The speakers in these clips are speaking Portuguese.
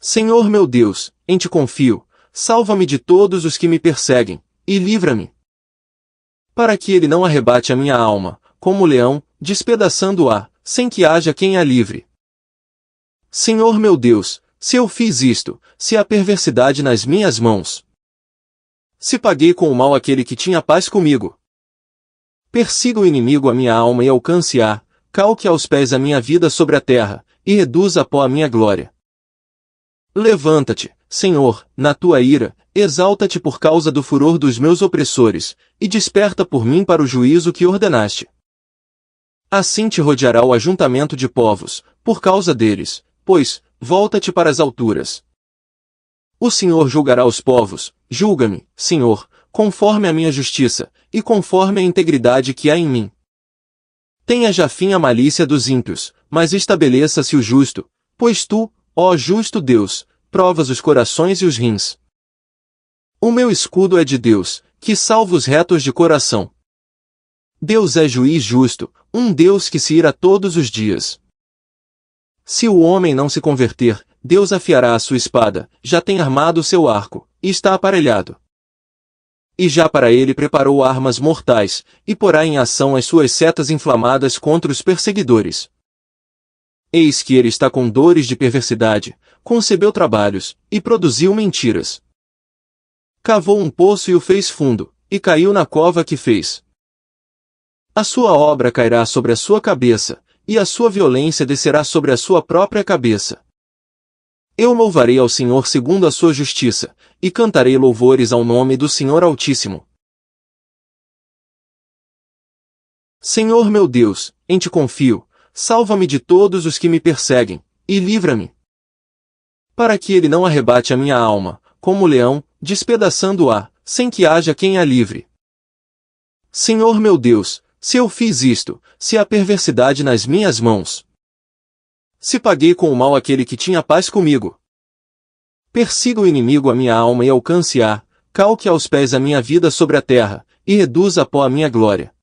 Senhor meu Deus, em ti confio, salva-me de todos os que me perseguem, e livra-me. Para que ele não arrebate a minha alma, como o leão, despedaçando-a, sem que haja quem a livre. Senhor meu Deus, se eu fiz isto, se há perversidade nas minhas mãos. Se paguei com o mal aquele que tinha paz comigo. Persiga o inimigo a minha alma e alcance-a, calque aos pés a minha vida sobre a terra, e reduza a pó a minha glória. Levanta-te, Senhor, na tua ira, exalta-te por causa do furor dos meus opressores, e desperta por mim para o juízo que ordenaste. Assim te rodeará o ajuntamento de povos, por causa deles, pois, volta-te para as alturas. O Senhor julgará os povos, julga-me, Senhor, conforme a minha justiça, e conforme a integridade que há em mim. Tenha já fim a malícia dos ímpios, mas estabeleça-se o justo, pois tu, ó justo Deus, provas os corações e os rins. O meu escudo é de Deus, que salva os retos de coração. Deus é juiz justo, um Deus que se ira todos os dias. Se o homem não se converter, Deus afiará a sua espada, já tem armado o seu arco, e está aparelhado. E já para ele preparou armas mortais, e porá em ação as suas setas inflamadas contra os perseguidores. Eis que ele está com dores de perversidade, concebeu trabalhos, e produziu mentiras. Cavou um poço e o fez fundo, e caiu na cova que fez. A sua obra cairá sobre a sua cabeça, e a sua violência descerá sobre a sua própria cabeça. Eu louvarei ao Senhor segundo a sua justiça, e cantarei louvores ao nome do Senhor Altíssimo. Senhor meu Deus, em ti confio, salva-me de todos os que me perseguem, e livra-me. Para que ele não arrebate a minha alma, como o leão, despedaçando-a, sem que haja quem a livre. Senhor meu Deus, se eu fiz isto, se há perversidade nas minhas mãos. Se paguei com o mal aquele que tinha paz comigo. Persiga o inimigo a minha alma e alcance-a, calque aos pés a minha vida sobre a terra, e reduza a pó a minha glória.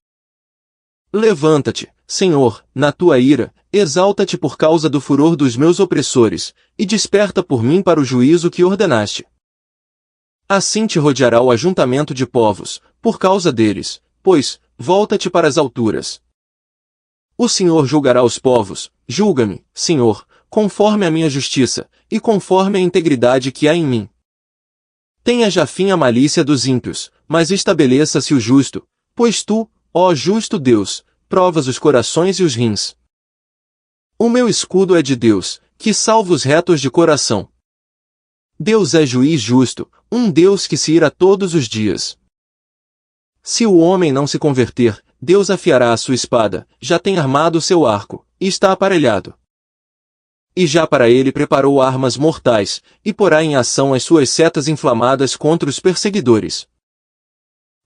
Levanta-te, Senhor, na tua ira, exalta-te por causa do furor dos meus opressores, e desperta por mim para o juízo que ordenaste. Assim te rodeará o ajuntamento de povos, por causa deles, pois, volta-te para as alturas. O Senhor julgará os povos, julga-me, Senhor, conforme a minha justiça, e conforme a integridade que há em mim. Tenha já fim a malícia dos ímpios, mas estabeleça-se o justo, pois tu, ó justo Deus, provas os corações e os rins. O meu escudo é de Deus, que salva os retos de coração. Deus é juiz justo, um Deus que se ira todos os dias. Se o homem não se converter, Deus afiará a sua espada, já tem armado o seu arco, e está aparelhado. E já para ele preparou armas mortais, e porá em ação as suas setas inflamadas contra os perseguidores.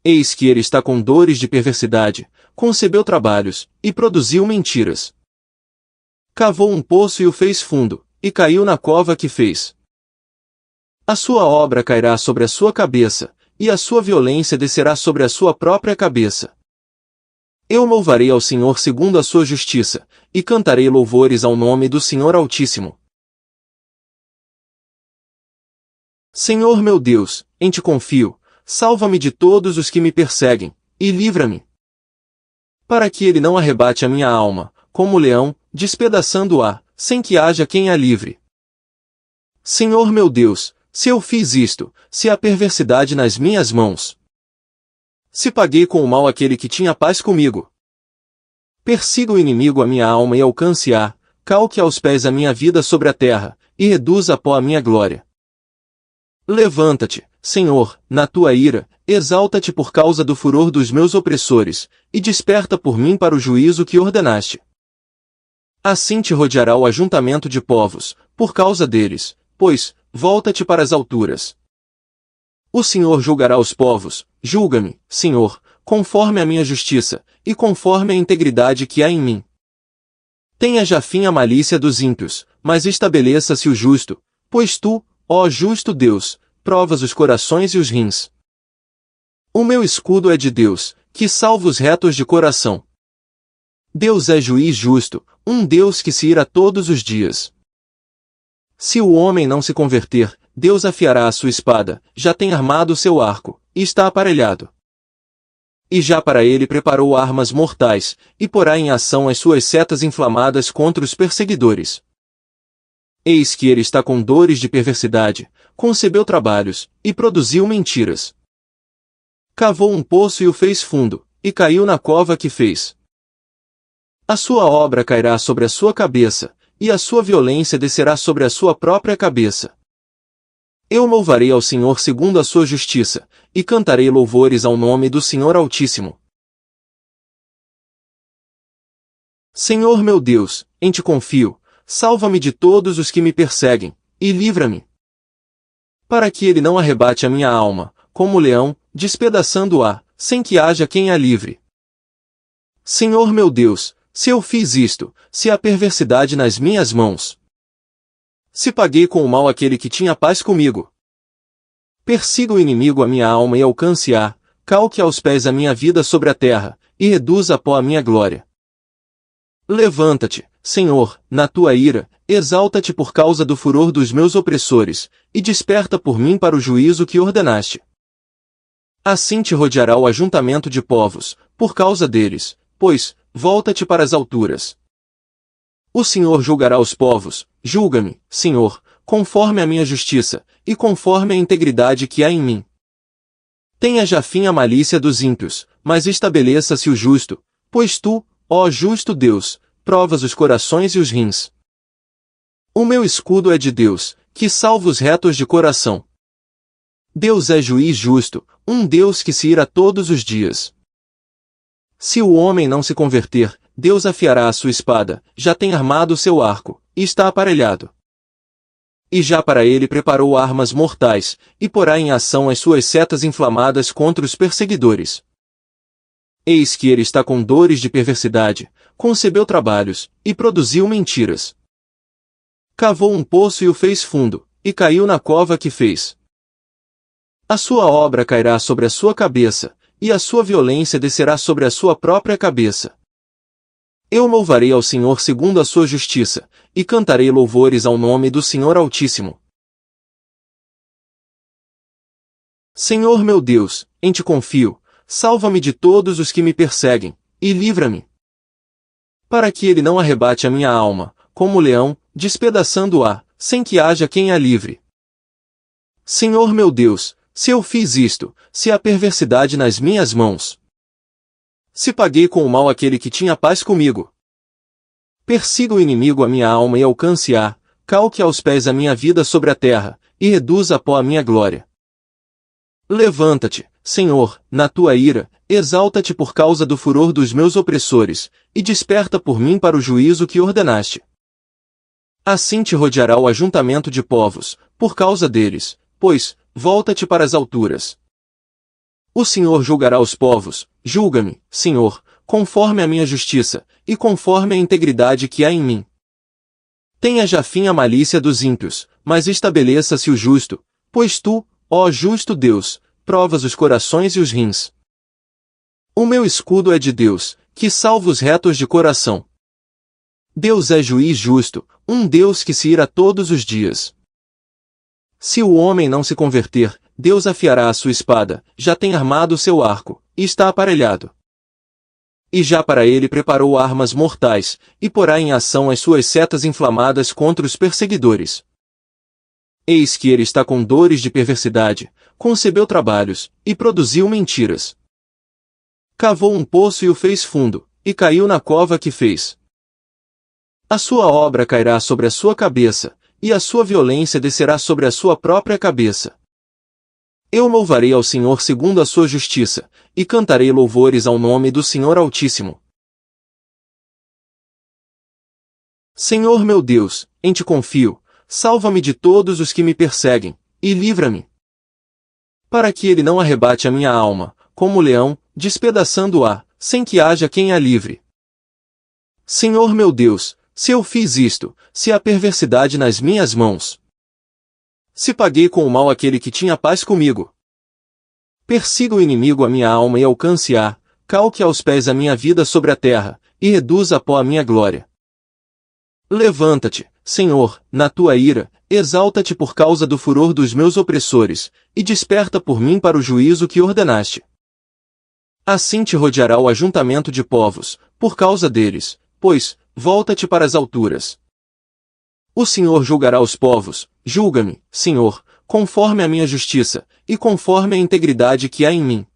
Eis que ele está com dores de perversidade, concebeu trabalhos, e produziu mentiras. Cavou um poço e o fez fundo, e caiu na cova que fez. A sua obra cairá sobre a sua cabeça, e a sua violência descerá sobre a sua própria cabeça. Eu louvarei ao Senhor segundo a sua justiça, e cantarei louvores ao nome do Senhor Altíssimo. Senhor meu Deus, em ti confio, salva-me de todos os que me perseguem, e livra-me. Para que ele não arrebate a minha alma, como o leão, despedaçando-a, sem que haja quem a livre. Senhor meu Deus, se eu fiz isto, se há perversidade nas minhas mãos. Se paguei com o mal aquele que tinha paz comigo. Persiga o inimigo a minha alma e alcance-a, calque aos pés a minha vida sobre a terra, e reduza a pó a minha glória. Levanta-te, Senhor, na tua ira, exalta-te por causa do furor dos meus opressores, e desperta por mim para o juízo que ordenaste. Assim te rodeará o ajuntamento de povos, por causa deles, pois, volta-te para as alturas. O Senhor julgará os povos, julga-me, Senhor, conforme a minha justiça, e conforme a integridade que há em mim. Tenha já fim a malícia dos ímpios, mas estabeleça-se o justo, pois tu, ó justo Deus, provas os corações e os rins. O meu escudo é de Deus, que salva os retos de coração. Deus é juiz justo, um Deus que se ira todos os dias. Se o homem não se converter, Deus afiará a sua espada, já tem armado o seu arco, e está aparelhado. E já para ele preparou armas mortais, e porá em ação as suas setas inflamadas contra os perseguidores. Eis que ele está com dores de perversidade, concebeu trabalhos, e produziu mentiras. Cavou um poço e o fez fundo, e caiu na cova que fez. A sua obra cairá sobre a sua cabeça, e a sua violência descerá sobre a sua própria cabeça. Eu louvarei ao Senhor segundo a sua justiça, e cantarei louvores ao nome do Senhor Altíssimo. Senhor meu Deus, em ti confio, salva-me de todos os que me perseguem, e livra-me. Para que ele não arrebate a minha alma, como leão, despedaçando-a, sem que haja quem a livre. Senhor meu Deus, se eu fiz isto, se há perversidade nas minhas mãos. Se paguei com o mal aquele que tinha paz comigo. Persiga o inimigo a minha alma e alcance-a, calque aos pés a minha vida sobre a terra, e reduza a pó a minha glória. Levanta-te, Senhor, na tua ira, exalta-te por causa do furor dos meus opressores, e desperta por mim para o juízo que ordenaste. Assim te rodeará o ajuntamento de povos, por causa deles, pois, volta-te para as alturas. O Senhor julgará os povos, julga-me, Senhor, conforme a minha justiça, e conforme a integridade que há em mim. Tenha já fim a malícia dos ímpios, mas estabeleça-se o justo, pois tu, ó justo Deus, provas os corações e os rins. O meu escudo é de Deus, que salva os retos de coração. Deus é juiz justo, um Deus que se ira todos os dias. Se o homem não se converter, Deus afiará a sua espada, já tem armado o seu arco, e está aparelhado. E já para ele preparou armas mortais, e porá em ação as suas setas inflamadas contra os perseguidores. Eis que ele está com dores de perversidade, concebeu trabalhos, e produziu mentiras. Cavou um poço e o fez fundo, e caiu na cova que fez. A sua obra cairá sobre a sua cabeça, e a sua violência descerá sobre a sua própria cabeça. Eu louvarei ao Senhor segundo a sua justiça, e cantarei louvores ao nome do Senhor Altíssimo. Senhor meu Deus, em ti confio, salva-me de todos os que me perseguem, e livra-me. Para que ele não arrebate a minha alma, como leão, despedaçando-a, sem que haja quem a livre. Senhor meu Deus, se eu fiz isto, se há perversidade nas minhas mãos. Se paguei com o mal aquele que tinha paz comigo. Persiga o inimigo a minha alma e alcance-a, calque aos pés a minha vida sobre a terra, e reduza a pó a minha glória. Levanta-te, Senhor, na tua ira, exalta-te por causa do furor dos meus opressores, e desperta por mim para o juízo que ordenaste. Assim te rodeará o ajuntamento de povos, por causa deles, pois, volta-te para as alturas. O Senhor julgará os povos, julga-me, Senhor, conforme a minha justiça, e conforme a integridade que há em mim. Tenha já fim a malícia dos ímpios, mas estabeleça-se o justo, pois tu, ó justo Deus, provas os corações e os rins. O meu escudo é de Deus, que salva os retos de coração. Deus é juiz justo, um Deus que se ira todos os dias. Se o homem não se converter, Deus afiará a sua espada, já tem armado o seu arco, e está aparelhado. E já para ele preparou armas mortais, e porá em ação as suas setas inflamadas contra os perseguidores. Eis que ele está com dores de perversidade, concebeu trabalhos, e produziu mentiras. Cavou um poço e o fez fundo, e caiu na cova que fez. A sua obra cairá sobre a sua cabeça, e a sua violência descerá sobre a sua própria cabeça. Eu louvarei ao Senhor segundo a sua justiça, e cantarei louvores ao nome do Senhor Altíssimo. Senhor meu Deus, em ti confio, salva-me de todos os que me perseguem, e livra-me. Para que ele não arrebate a minha alma, como leão, despedaçando-a, sem que haja quem a livre. Senhor meu Deus, se eu fiz isto, se há perversidade nas minhas mãos. Se paguei com o mal aquele que tinha paz comigo. Persiga o inimigo a minha alma e alcance-a, calque aos pés a minha vida sobre a terra, e reduza a pó a minha glória. Levanta-te, Senhor, na tua ira, exalta-te por causa do furor dos meus opressores, e desperta por mim para o juízo que ordenaste. Assim te rodeará o ajuntamento de povos, por causa deles, pois, volta-te para as alturas. O Senhor julgará os povos, julga-me, Senhor, conforme a minha justiça, e conforme a integridade que há em mim.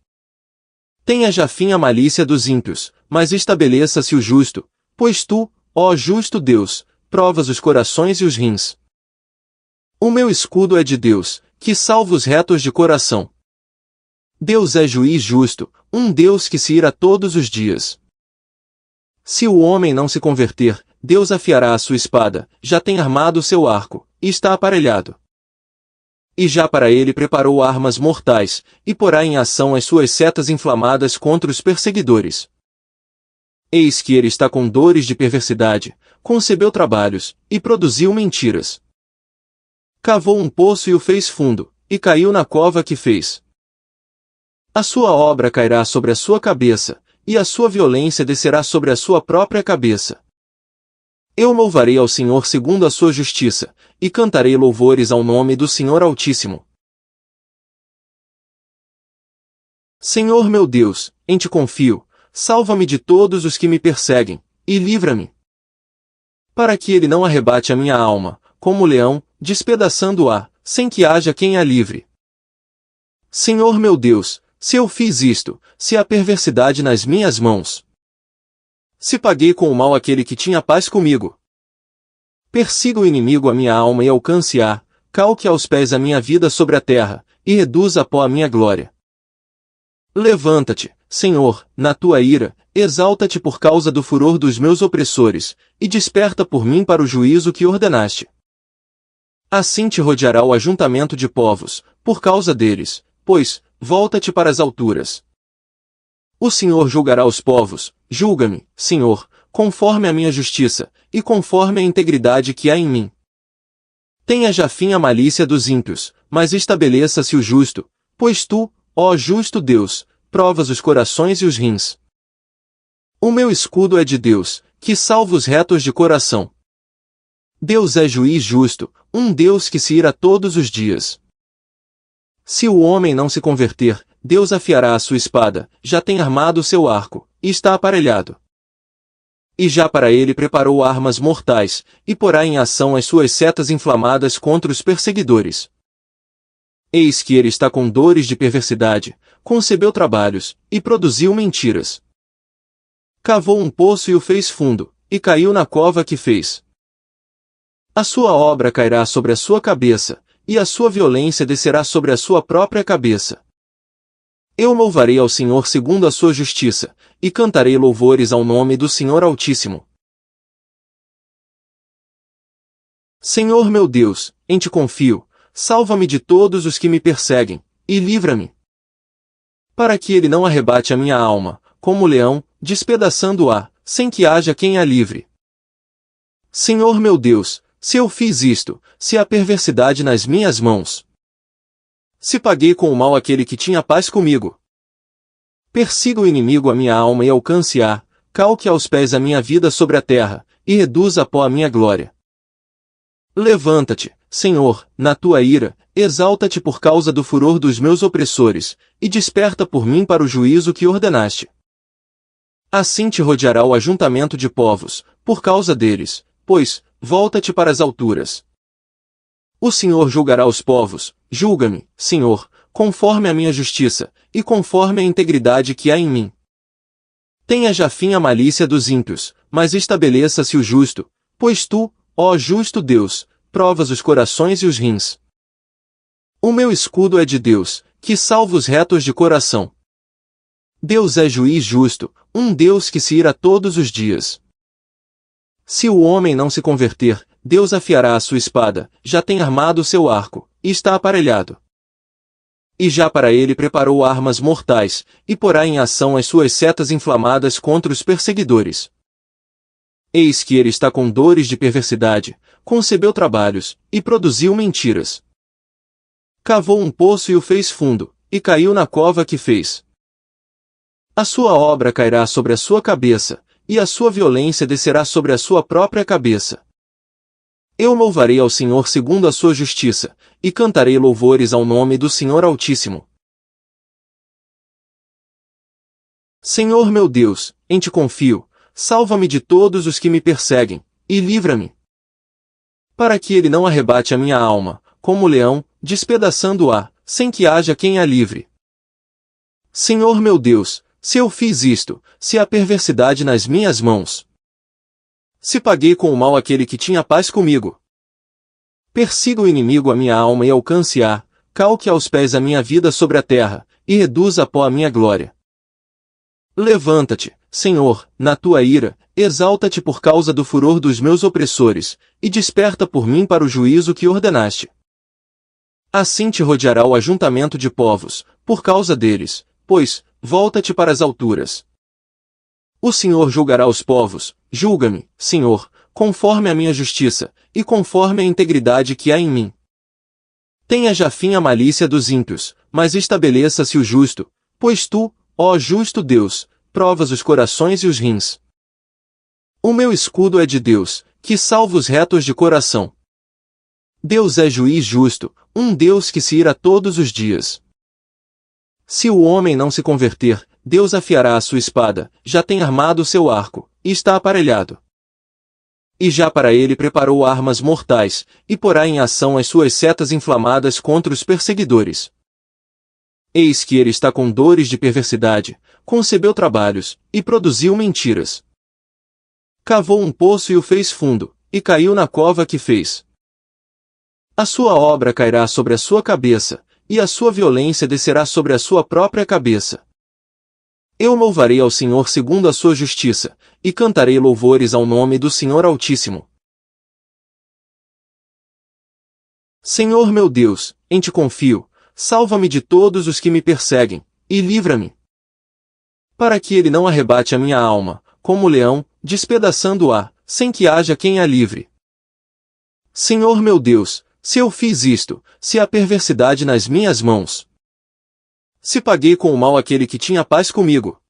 Tenha já fim a malícia dos ímpios, mas estabeleça-se o justo, pois tu, ó justo Deus, provas os corações e os rins. O meu escudo é de Deus, que salva os retos de coração. Deus é juiz justo, um Deus que se ira todos os dias. Se o homem não se converter, Deus afiará a sua espada, já tem armado o seu arco, e está aparelhado. E já para ele preparou armas mortais, e porá em ação as suas setas inflamadas contra os perseguidores. Eis que ele está com dores de perversidade, concebeu trabalhos, e produziu mentiras. Cavou um poço e o fez fundo, e caiu na cova que fez. A sua obra cairá sobre a sua cabeça, e a sua violência descerá sobre a sua própria cabeça. Eu louvarei ao Senhor segundo a sua justiça, e cantarei louvores ao nome do Senhor Altíssimo. Senhor meu Deus, em ti confio, salva-me de todos os que me perseguem, e livra-me. Para que ele não arrebate a minha alma, como o leão, despedaçando-a, sem que haja quem a livre. Senhor meu Deus, se eu fiz isto, se há perversidade nas minhas mãos. Se paguei com o mal aquele que tinha paz comigo. Persiga o inimigo a minha alma e alcance-a, calque aos pés a minha vida sobre a terra, e reduza a pó a minha glória. Levanta-te, Senhor, na tua ira, exalta-te por causa do furor dos meus opressores, e desperta por mim para o juízo que ordenaste. Assim te rodeará o ajuntamento de povos, por causa deles, pois, volta-te para as alturas. O Senhor julgará os povos, julga-me, Senhor, conforme a minha justiça, e conforme a integridade que há em mim. Tenha já fim a malícia dos ímpios, mas estabeleça-se o justo, pois tu, ó justo Deus, provas os corações e os rins. O meu escudo é de Deus, que salva os retos de coração. Deus é juiz justo, um Deus que se ira todos os dias. Se o homem não se converter, Deus afiará a sua espada, já tem armado o seu arco, e está aparelhado. E já para ele preparou armas mortais, e porá em ação as suas setas inflamadas contra os perseguidores. Eis que ele está com dores de perversidade, concebeu trabalhos, e produziu mentiras. Cavou um poço e o fez fundo, e caiu na cova que fez. A sua obra cairá sobre a sua cabeça, e a sua violência descerá sobre a sua própria cabeça. Eu louvarei ao Senhor segundo a sua justiça, e cantarei louvores ao nome do Senhor Altíssimo. Senhor meu Deus, em ti confio, salva-me de todos os que me perseguem, e livra-me. Para que ele não arrebate a minha alma, como o leão, despedaçando-a, sem que haja quem a livre. Senhor meu Deus, se eu fiz isto, se há perversidade nas minhas mãos. Se paguei com o mal aquele que tinha paz comigo. Persiga o inimigo a minha alma e alcance-a, calque aos pés a minha vida sobre a terra, e reduza a pó a minha glória. Levanta-te, Senhor, na tua ira, exalta-te por causa do furor dos meus opressores, e desperta por mim para o juízo que ordenaste. Assim te rodeará o ajuntamento de povos, por causa deles, pois, volta-te para as alturas. O Senhor julgará os povos, julga-me, Senhor, conforme a minha justiça, e conforme a integridade que há em mim. Tenha já fim a malícia dos ímpios, mas estabeleça-se o justo, pois tu, ó justo Deus, provas os corações e os rins. O meu escudo é de Deus, que salva os retos de coração. Deus é juiz justo, um Deus que se ira todos os dias. Se o homem não se converter, Deus afiará a sua espada, já tem armado o seu arco, e está aparelhado. E já para ele preparou armas mortais, e porá em ação as suas setas inflamadas contra os perseguidores. Eis que ele está com dores de perversidade, concebeu trabalhos, e produziu mentiras. Cavou um poço e o fez fundo, e caiu na cova que fez. A sua obra cairá sobre a sua cabeça, e a sua violência descerá sobre a sua própria cabeça. Eu louvarei ao Senhor segundo a sua justiça, e cantarei louvores ao nome do Senhor Altíssimo. Senhor meu Deus, em ti confio, salva-me de todos os que me perseguem, e livra-me. Para que ele não arrebate a minha alma, como leão, despedaçando-a, sem que haja quem a livre. Senhor meu Deus, se eu fiz isto, se há perversidade nas minhas mãos. Se paguei com o mal aquele que tinha paz comigo. Persiga o inimigo a minha alma e alcance-a, calque aos pés a minha vida sobre a terra, e reduza a pó a minha glória. Levanta-te, Senhor, na tua ira, exalta-te por causa do furor dos meus opressores, e desperta por mim para o juízo que ordenaste. Assim te rodeará o ajuntamento de povos, por causa deles, pois, volta-te para as alturas. O Senhor julgará os povos, julga-me, Senhor, conforme a minha justiça, e conforme a integridade que há em mim. Tenha já fim a malícia dos ímpios, mas estabeleça-se o justo, pois tu, ó justo Deus, provas os corações e os rins. O meu escudo é de Deus, que salva os retos de coração. Deus é juiz justo, um Deus que se ira todos os dias. Se o homem não se converter, Deus afiará a sua espada, já tem armado o seu arco, e está aparelhado. E já para ele preparou armas mortais, e porá em ação as suas setas inflamadas contra os perseguidores. Eis que ele está com dores de perversidade, concebeu trabalhos, e produziu mentiras. Cavou um poço e o fez fundo, e caiu na cova que fez. A sua obra cairá sobre a sua cabeça, e a sua violência descerá sobre a sua própria cabeça. Eu louvarei ao Senhor segundo a sua justiça, e cantarei louvores ao nome do Senhor Altíssimo. Senhor meu Deus, em ti confio, salva-me de todos os que me perseguem, e livra-me. Para que ele não arrebate a minha alma, como leão, despedaçando-a, sem que haja quem a livre. Senhor meu Deus, se eu fiz isto, se há perversidade nas minhas mãos. Se paguei com o mal aquele que tinha paz comigo.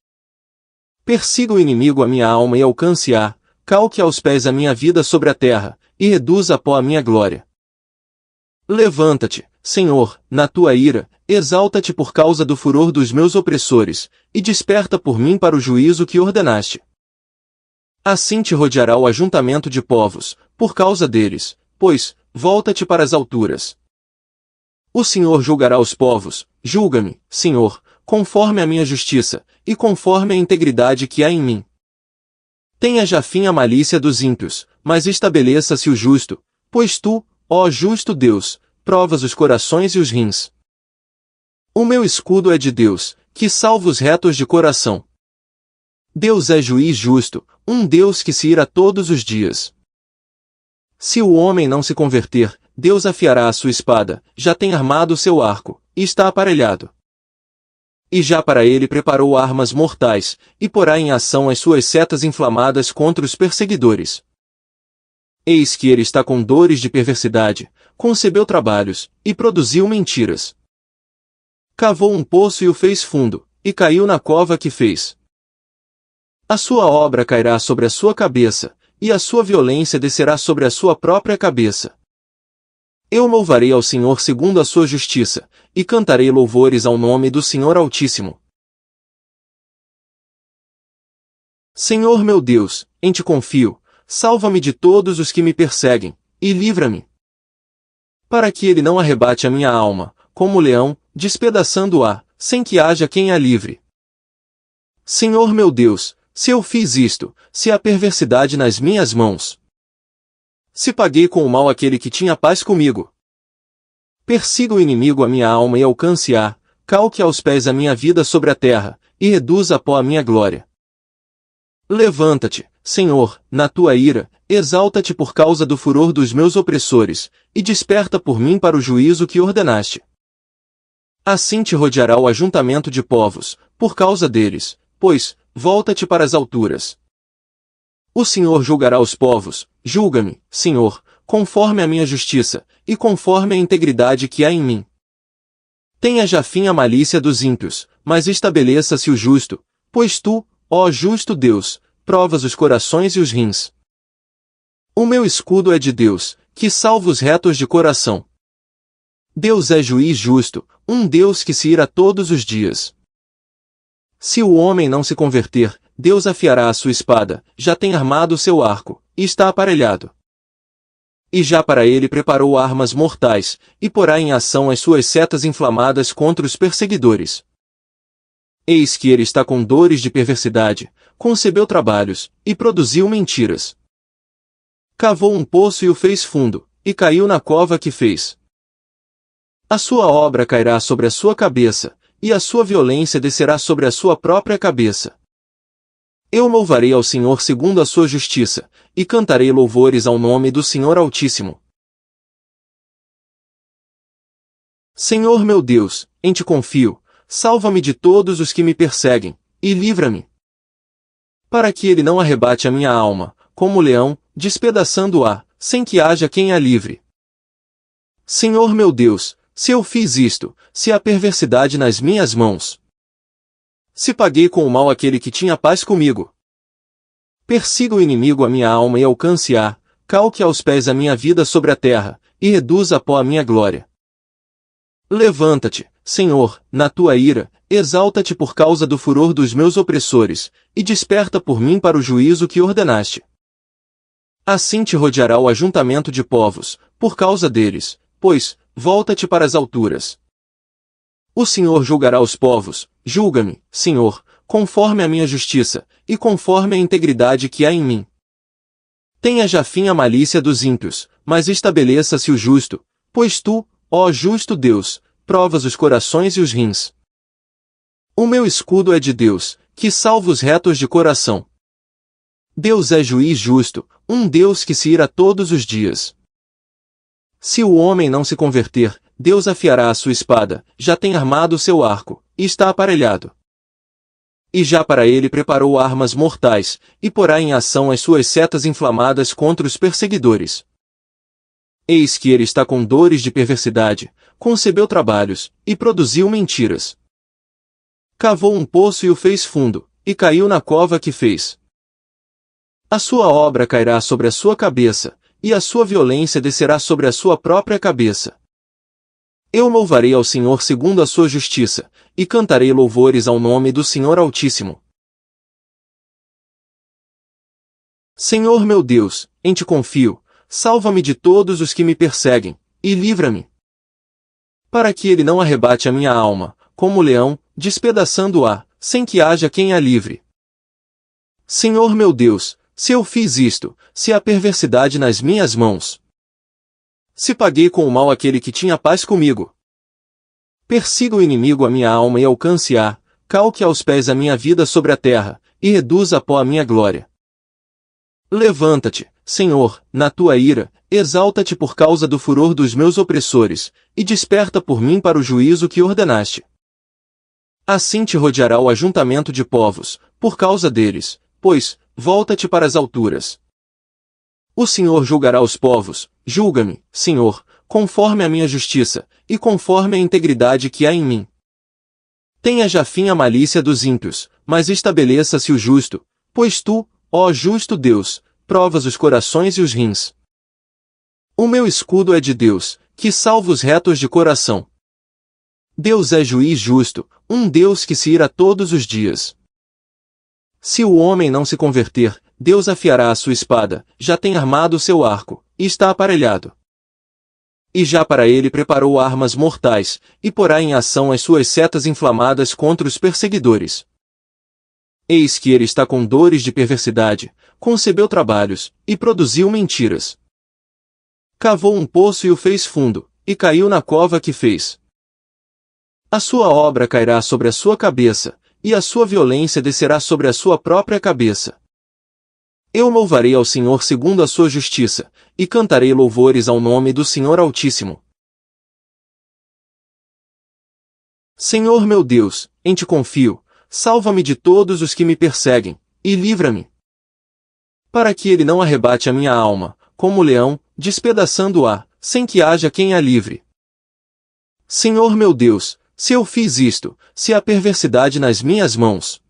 Persiga o inimigo a minha alma e alcance-a, calque aos pés a minha vida sobre a terra, e reduza a pó a minha glória. Levanta-te, Senhor, na tua ira, exalta-te por causa do furor dos meus opressores, e desperta por mim para o juízo que ordenaste. Assim te rodeará o ajuntamento de povos, por causa deles, pois, volta-te para as alturas. O Senhor julgará os povos, julga-me, Senhor, conforme a minha justiça, e conforme a integridade que há em mim. Tenha já fim a malícia dos ímpios, mas estabeleça-se o justo, pois tu, ó justo Deus, provas os corações e os rins. O meu escudo é de Deus, que salva os retos de coração. Deus é juiz justo, um Deus que se ira todos os dias. Se o homem não se converter, Deus afiará a sua espada, já tem armado o seu arco, e está aparelhado. E já para ele preparou armas mortais, e porá em ação as suas setas inflamadas contra os perseguidores. Eis que ele está com dores de perversidade, concebeu trabalhos, e produziu mentiras. Cavou um poço e o fez fundo, e caiu na cova que fez. A sua obra cairá sobre a sua cabeça, e a sua violência descerá sobre a sua própria cabeça. Eu louvarei ao Senhor segundo a sua justiça, e cantarei louvores ao nome do Senhor Altíssimo. Senhor meu Deus, em ti confio, salva-me de todos os que me perseguem, e livra-me. Para que ele não arrebate a minha alma, como leão, despedaçando-a, sem que haja quem a livre. Senhor meu Deus, se eu fiz isto, se há perversidade nas minhas mãos. Se paguei com o mal aquele que tinha paz comigo. Persiga o inimigo a minha alma e alcance-a, calque aos pés a minha vida sobre a terra, e reduza a pó a minha glória. Levanta-te, Senhor, na tua ira, exalta-te por causa do furor dos meus opressores, e desperta por mim para o juízo que ordenaste. Assim te rodeará o ajuntamento de povos, por causa deles, pois, volta-te para as alturas. O Senhor julgará os povos, julga-me, Senhor, conforme a minha justiça, e conforme a integridade que há em mim. Tenha já fim a malícia dos ímpios, mas estabeleça-se o justo, pois tu, ó justo Deus, provas os corações e os rins. O meu escudo é de Deus, que salva os retos de coração. Deus é juiz justo, um Deus que se ira todos os dias. Se o homem não se converter, Deus afiará a sua espada, já tem armado o seu arco, e está aparelhado. E já para ele preparou armas mortais, e porá em ação as suas setas inflamadas contra os perseguidores. Eis que ele está com dores de perversidade, concebeu trabalhos, e produziu mentiras. Cavou um poço e o fez fundo, e caiu na cova que fez. A sua obra cairá sobre a sua cabeça, e a sua violência descerá sobre a sua própria cabeça. Eu louvarei ao Senhor segundo a sua justiça, e cantarei louvores ao nome do Senhor Altíssimo. Senhor meu Deus, em ti confio, salva-me de todos os que me perseguem, e livra-me. Para que ele não arrebate a minha alma, como o leão, despedaçando-a, sem que haja quem a livre. Senhor meu Deus, se eu fiz isto, se há perversidade nas minhas mãos. Se paguei com o mal aquele que tinha paz comigo. Persiga o inimigo a minha alma e alcance-a, calque aos pés a minha vida sobre a terra, e reduza a pó a minha glória. Levanta-te, Senhor, na tua ira, exalta-te por causa do furor dos meus opressores, e desperta por mim para o juízo que ordenaste. Assim te rodeará o ajuntamento de povos, por causa deles, pois, volta-te para as alturas. O Senhor julgará os povos, julga-me, Senhor, conforme a minha justiça, e conforme a integridade que há em mim. Tenha já fim a malícia dos ímpios, mas estabeleça-se o justo, pois tu, ó justo Deus, provas os corações e os rins. O meu escudo é de Deus, que salva os retos de coração. Deus é juiz justo, um Deus que se ira todos os dias. Se o homem não se converter, Deus afiará a sua espada, já tem armado o seu arco, e está aparelhado. E já para ele preparou armas mortais, e porá em ação as suas setas inflamadas contra os perseguidores. Eis que ele está com dores de perversidade, concebeu trabalhos, e produziu mentiras. Cavou um poço e o fez fundo, e caiu na cova que fez. A sua obra cairá sobre a sua cabeça, e a sua violência descerá sobre a sua própria cabeça. Eu louvarei ao Senhor segundo a sua justiça, e cantarei louvores ao nome do Senhor Altíssimo. Senhor meu Deus, em ti confio, salva-me de todos os que me perseguem, e livra-me. Para que ele não arrebate a minha alma, como o leão, despedaçando-a, sem que haja quem a livre. Senhor meu Deus, se eu fiz isto, se há perversidade nas minhas mãos. Se paguei com o mal aquele que tinha paz comigo. Persiga o inimigo a minha alma e alcance-a, calque aos pés a minha vida sobre a terra, e reduza a pó a minha glória. Levanta-te, Senhor, na tua ira, exalta-te por causa do furor dos meus opressores, e desperta por mim para o juízo que ordenaste. Assim te rodeará o ajuntamento de povos, por causa deles, pois, volta-te para as alturas. O Senhor julgará os povos, julga-me, Senhor, conforme a minha justiça, e conforme a integridade que há em mim. Tenha já fim a malícia dos ímpios, mas estabeleça-se o justo, pois tu, ó justo Deus, provas os corações e os rins. O meu escudo é de Deus, que salva os retos de coração. Deus é juiz justo, um Deus que se ira todos os dias. Se o homem não se converter, Deus afiará a sua espada, já tem armado o seu arco, e está aparelhado. E já para ele preparou armas mortais, e porá em ação as suas setas inflamadas contra os perseguidores. Eis que ele está com dores de perversidade, concebeu trabalhos, e produziu mentiras. Cavou um poço e o fez fundo, e caiu na cova que fez. A sua obra cairá sobre a sua cabeça, e a sua violência descerá sobre a sua própria cabeça. Eu louvarei ao Senhor segundo a sua justiça, e cantarei louvores ao nome do Senhor Altíssimo. Senhor meu Deus, em ti confio, salva-me de todos os que me perseguem, e livra-me. Para que ele não arrebate a minha alma, como o leão, despedaçando-a, sem que haja quem a livre. Senhor meu Deus, se eu fiz isto, se há perversidade nas minhas mãos.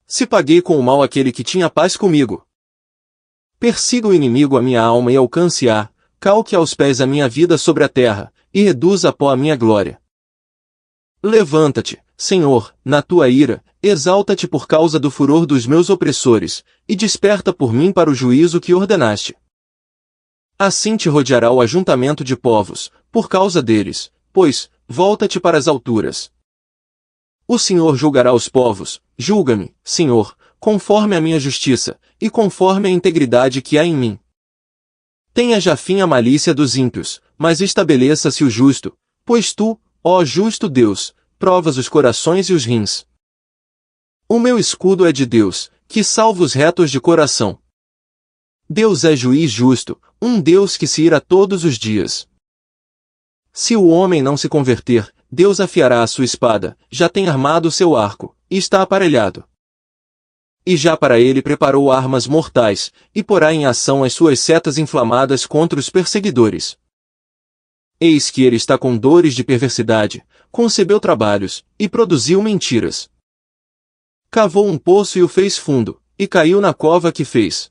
Se paguei com o mal aquele que tinha paz comigo. Persiga o inimigo a minha alma e alcance-a, calque aos pés a minha vida sobre a terra, e reduza a pó a minha glória. Levanta-te, Senhor, na tua ira, exalta-te por causa do furor dos meus opressores, e desperta por mim para o juízo que ordenaste. Assim te rodeará o ajuntamento de povos, por causa deles, pois, volta-te para as alturas. O Senhor julgará os povos, julga-me, Senhor, conforme a minha justiça, e conforme a integridade que há em mim. Tenha já fim a malícia dos ímpios, mas estabeleça-se o justo, pois tu, ó justo Deus, provas os corações e os rins. O meu escudo é de Deus, que salva os retos de coração. Deus é juiz justo, um Deus que se ira todos os dias. Se o homem não se converter, Deus afiará a sua espada, já tem armado o seu arco, e está aparelhado. E já para ele preparou armas mortais, e porá em ação as suas setas inflamadas contra os perseguidores. Eis que ele está com dores de perversidade, concebeu trabalhos, e produziu mentiras. Cavou um poço e o fez fundo, e caiu na cova que fez.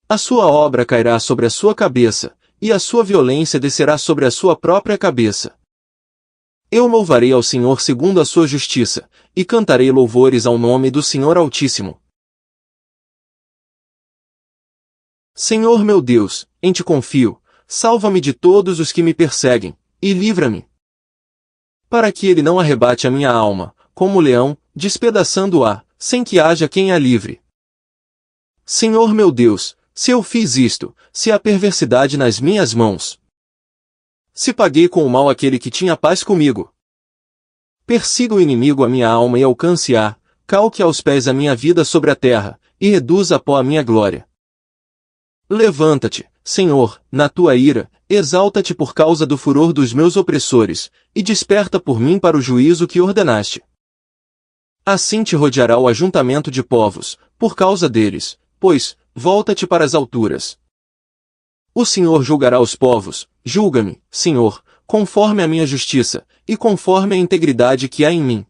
A sua obra cairá sobre a sua cabeça, e a sua violência descerá sobre a sua própria cabeça. Eu louvarei ao Senhor segundo a sua justiça, e cantarei louvores ao nome do Senhor Altíssimo. Senhor meu Deus, em ti confio, salva-me de todos os que me perseguem, e livra-me. Para que ele não arrebate a minha alma, como leão, despedaçando-a, sem que haja quem a livre. Senhor meu Deus, se eu fiz isto, se há perversidade nas minhas mãos. Se paguei com o mal aquele que tinha paz comigo. Persiga o inimigo a minha alma e alcance-a, calque aos pés a minha vida sobre a terra, e reduza a pó a minha glória. Levanta-te, Senhor, na tua ira, exalta-te por causa do furor dos meus opressores, e desperta por mim para o juízo que ordenaste. Assim te rodeará o ajuntamento de povos, por causa deles, pois, volta-te para as alturas. O Senhor julgará os povos, julga-me, Senhor, conforme a minha justiça, e conforme a integridade que há em mim.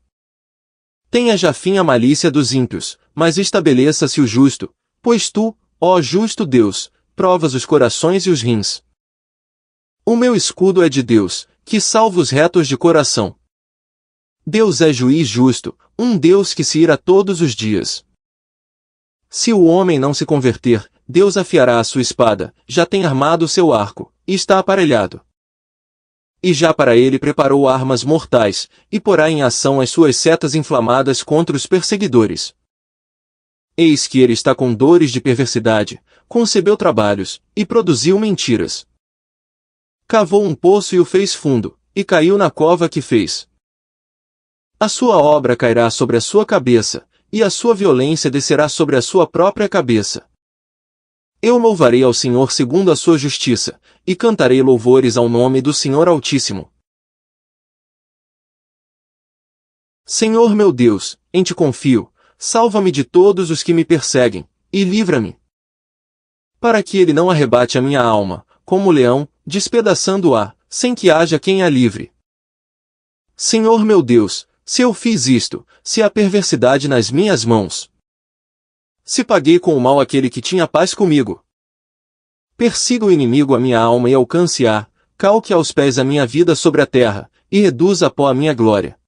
Tenha já fim a malícia dos ímpios, mas estabeleça-se o justo, pois tu, ó justo Deus, provas os corações e os rins. O meu escudo é de Deus, que salva os retos de coração. Deus é juiz justo, um Deus que se ira todos os dias. Se o homem não se converter, Deus afiará a sua espada, já tem armado o seu arco, e está aparelhado. E já para ele preparou armas mortais, e porá em ação as suas setas inflamadas contra os perseguidores. Eis que ele está com dores de perversidade, concebeu trabalhos, e produziu mentiras. Cavou um poço e o fez fundo, e caiu na cova que fez. A sua obra cairá sobre a sua cabeça, e a sua violência descerá sobre a sua própria cabeça. Eu louvarei ao Senhor segundo a sua justiça, e cantarei louvores ao nome do Senhor Altíssimo. Senhor meu Deus, em ti confio, salva-me de todos os que me perseguem, e livra-me. Para que ele não arrebate a minha alma, como leão, despedaçando-a, sem que haja quem a livre. Senhor meu Deus, se eu fiz isto, se há perversidade nas minhas mãos. Se paguei com o mal aquele que tinha paz comigo. Persiga o inimigo a minha alma e alcance-a, calque aos pés a minha vida sobre a terra, e reduza a pó a minha glória.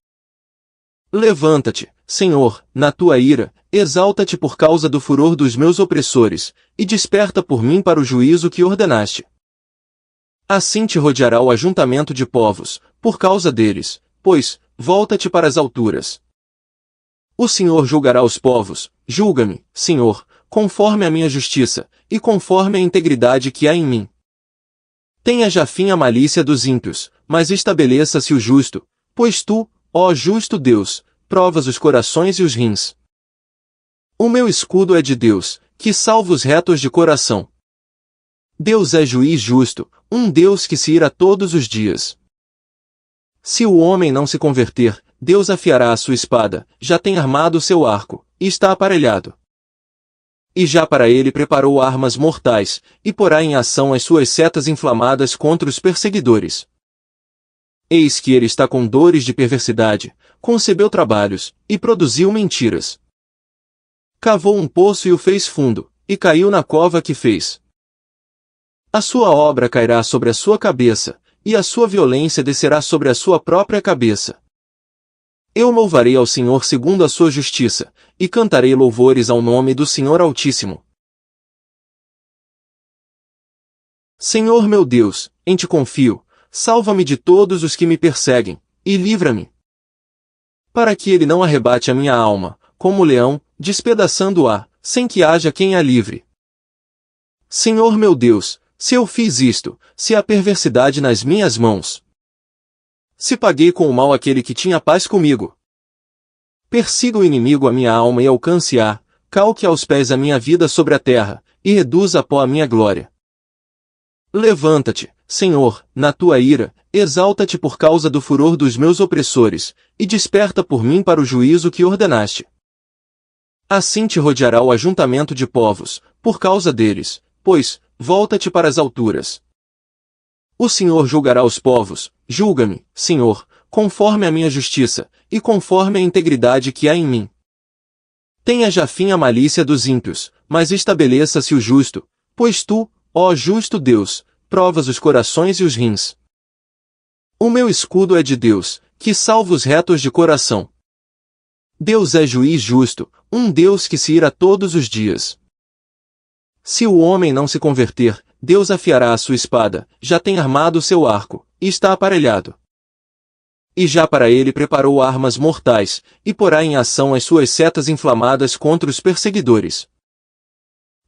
Levanta-te, Senhor, na tua ira, exalta-te por causa do furor dos meus opressores, e desperta por mim para o juízo que ordenaste. Assim te rodeará o ajuntamento de povos, por causa deles, pois, volta-te para as alturas. O Senhor julgará os povos, julga-me, Senhor, conforme a minha justiça, e conforme a integridade que há em mim. Tenha já fim a malícia dos ímpios, mas estabeleça-se o justo, pois tu, ó justo Deus, provas os corações e os rins. O meu escudo é de Deus, que salva os retos de coração. Deus é juiz justo, um Deus que se ira todos os dias. Se o homem não se converter, Deus afiará a sua espada, já tem armado o seu arco, e está aparelhado. E já para ele preparou armas mortais, e porá em ação as suas setas inflamadas contra os perseguidores. Eis que ele está com dores de perversidade, concebeu trabalhos, e produziu mentiras. Cavou um poço e o fez fundo, e caiu na cova que fez. A sua obra cairá sobre a sua cabeça, e a sua violência descerá sobre a sua própria cabeça. Eu louvarei ao Senhor segundo a sua justiça, e cantarei louvores ao nome do Senhor Altíssimo. Senhor meu Deus, em ti confio, salva-me de todos os que me perseguem, e livra-me. Para que ele não arrebate a minha alma, como leão, despedaçando-a, sem que haja quem a livre. Senhor meu Deus, se eu fiz isto, se há perversidade nas minhas mãos. Se paguei com o mal aquele que tinha paz comigo. Persiga o inimigo a minha alma e alcance-a, calque aos pés a minha vida sobre a terra, e reduza a pó a minha glória. Levanta-te, Senhor, na tua ira, exalta-te por causa do furor dos meus opressores, e desperta por mim para o juízo que ordenaste. Assim te rodeará o ajuntamento de povos, por causa deles, pois, volta-te para as alturas. O Senhor julgará os povos, julga-me, Senhor, conforme a minha justiça, e conforme a integridade que há em mim. Tenha já fim a malícia dos ímpios, mas estabeleça-se o justo, pois tu, ó justo Deus, provas os corações e os rins. O meu escudo é de Deus, que salva os retos de coração. Deus é juiz justo, um Deus que se ira todos os dias. Se o homem não se converter, Deus afiará a sua espada, já tem armado o seu arco, e está aparelhado. E já para ele preparou armas mortais, e porá em ação as suas setas inflamadas contra os perseguidores.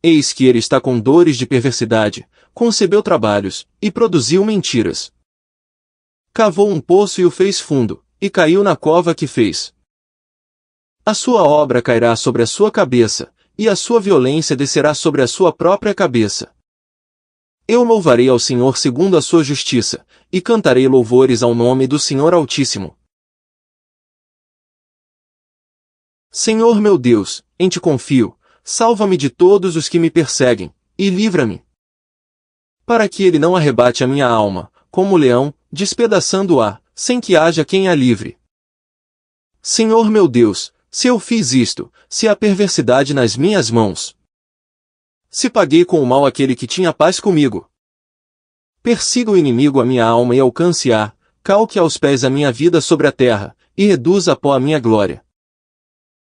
Eis que ele está com dores de perversidade, concebeu trabalhos, e produziu mentiras. Cavou um poço e o fez fundo, e caiu na cova que fez. A sua obra cairá sobre a sua cabeça, e a sua violência descerá sobre a sua própria cabeça. Eu louvarei ao Senhor segundo a sua justiça, e cantarei louvores ao nome do Senhor Altíssimo. Senhor meu Deus, em ti confio, salva-me de todos os que me perseguem, e livra-me. Para que ele não arrebate a minha alma, como leão, despedaçando-a, sem que haja quem a livre. Senhor meu Deus, se eu fiz isto, se há perversidade nas minhas mãos. Se paguei com o mal aquele que tinha paz comigo. Persiga o inimigo a minha alma e alcance-a, calque aos pés a minha vida sobre a terra, e reduza a pó a minha glória.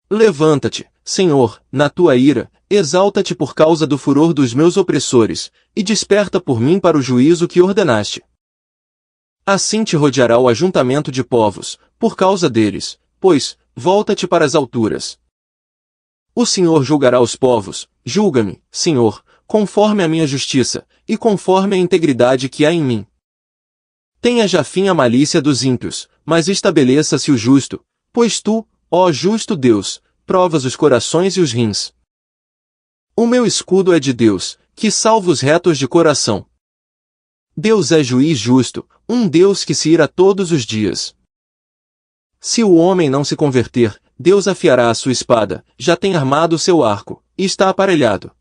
Levanta-te, Senhor, na tua ira, exalta-te por causa do furor dos meus opressores, e desperta por mim para o juízo que ordenaste. Assim te rodeará o ajuntamento de povos, por causa deles, pois, volta-te para as alturas. O Senhor julgará os povos, julga-me, Senhor, conforme a minha justiça, e conforme a integridade que há em mim. Tenha já fim a malícia dos ímpios, mas estabeleça-se o justo, pois tu, ó justo Deus, provas os corações e os rins. O meu escudo é de Deus, que salva os retos de coração. Deus é juiz justo, um Deus que se ira todos os dias. Se o homem não se converter, Deus afiará a sua espada, já tem armado o seu arco, e está aparelhado.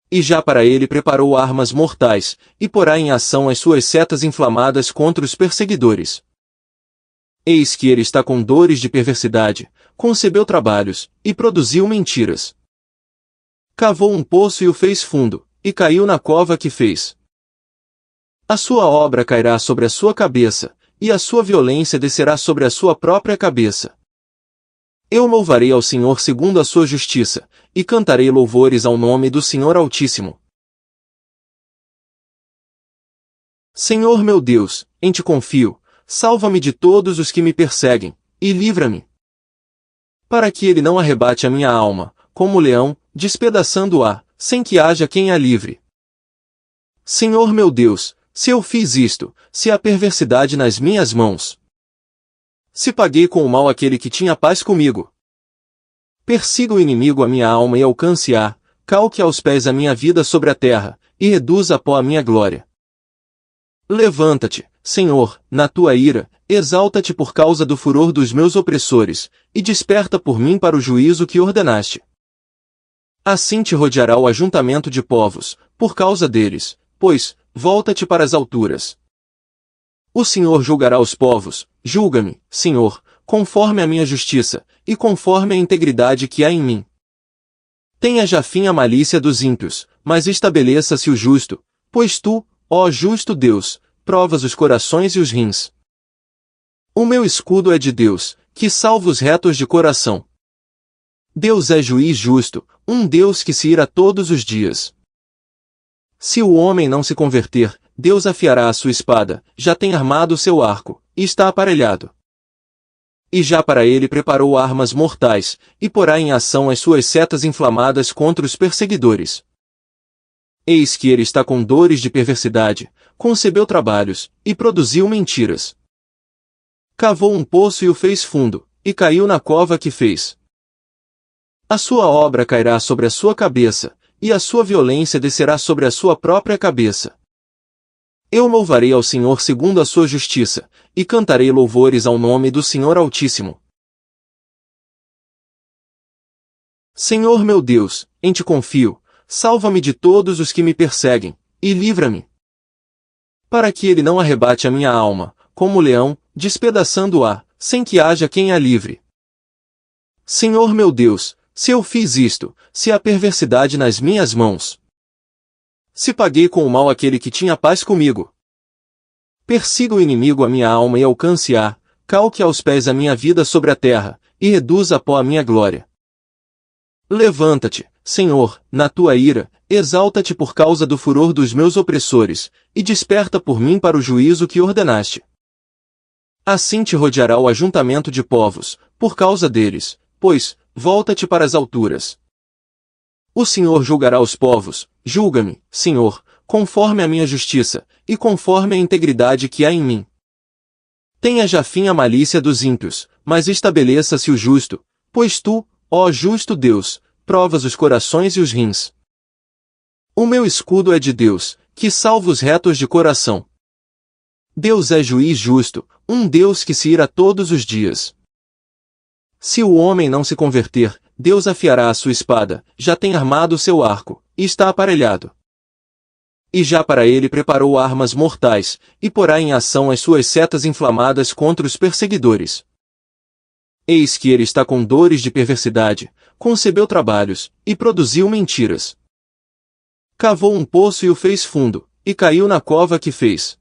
E já para ele preparou armas mortais, e porá em ação as suas setas inflamadas contra os perseguidores. Eis que ele está com dores de perversidade, concebeu trabalhos, e produziu mentiras. Cavou um poço e o fez fundo, e caiu na cova que fez. A sua obra cairá sobre a sua cabeça, e a sua violência descerá sobre a sua própria cabeça. Eu louvarei ao Senhor segundo a sua justiça, e cantarei louvores ao nome do Senhor Altíssimo. Senhor meu Deus, em ti confio, salva-me de todos os que me perseguem, e livra-me. Para que ele não arrebate a minha alma, como leão, despedaçando-a, sem que haja quem a livre. Senhor meu Deus, se eu fiz isto, se há perversidade nas minhas mãos. Se paguei com o mal aquele que tinha paz comigo. Persiga o inimigo a minha alma e alcance-a, calque aos pés a minha vida sobre a terra, e reduza a pó a minha glória. Levanta-te, Senhor, na tua ira, exalta-te por causa do furor dos meus opressores, e desperta por mim para o juízo que ordenaste. Assim te rodeará o ajuntamento de povos, por causa deles, pois, volta-te para as alturas. O Senhor julgará os povos, julga-me, Senhor, conforme a minha justiça, e conforme a integridade que há em mim. Tenha já fim a malícia dos ímpios, mas estabeleça-se o justo, pois tu, ó justo Deus, provas os corações e os rins. O meu escudo é de Deus, que salva os retos de coração. Deus é juiz justo, um Deus que se ira todos os dias. Se o homem não se converter, Deus afiará a sua espada, já tem armado o seu arco, e está aparelhado. E já para ele preparou armas mortais, e porá em ação as suas setas inflamadas contra os perseguidores. Eis que ele está com dores de perversidade, concebeu trabalhos, e produziu mentiras. Cavou um poço e o fez fundo, e caiu na cova que fez. A sua obra cairá sobre a sua cabeça, e a sua violência descerá sobre a sua própria cabeça. Eu louvarei ao Senhor segundo a sua justiça, e cantarei louvores ao nome do Senhor Altíssimo. Senhor meu Deus, em ti confio, salva-me de todos os que me perseguem, e livra-me. Para que ele não arrebate a minha alma, como leão, despedaçando-a, sem que haja quem a livre. Senhor meu Deus, se eu fiz isto, se há perversidade nas minhas mãos. Se paguei com o mal aquele que tinha paz comigo. Persiga o inimigo a minha alma e alcance-a, calque aos pés a minha vida sobre a terra, e reduza a pó a minha glória. Levanta-te, Senhor, na tua ira, exalta-te por causa do furor dos meus opressores, e desperta por mim para o juízo que ordenaste. Assim te rodeará o ajuntamento de povos, por causa deles, pois, volta-te para as alturas. O Senhor julgará os povos, julga-me, Senhor, conforme a minha justiça, e conforme a integridade que há em mim. Tenha já fim a malícia dos ímpios, mas estabeleça-se o justo, pois tu, ó justo Deus, provas os corações e os rins. O meu escudo é de Deus, que salva os retos de coração. Deus é juiz justo, um Deus que se ira todos os dias. Se o homem não se converter, Deus afiará a sua espada, já tem armado o seu arco, e está aparelhado. E já para ele preparou armas mortais, e porá em ação as suas setas inflamadas contra os perseguidores. Eis que ele está com dores de perversidade, concebeu trabalhos, e produziu mentiras. Cavou um poço e o fez fundo, e caiu na cova que fez.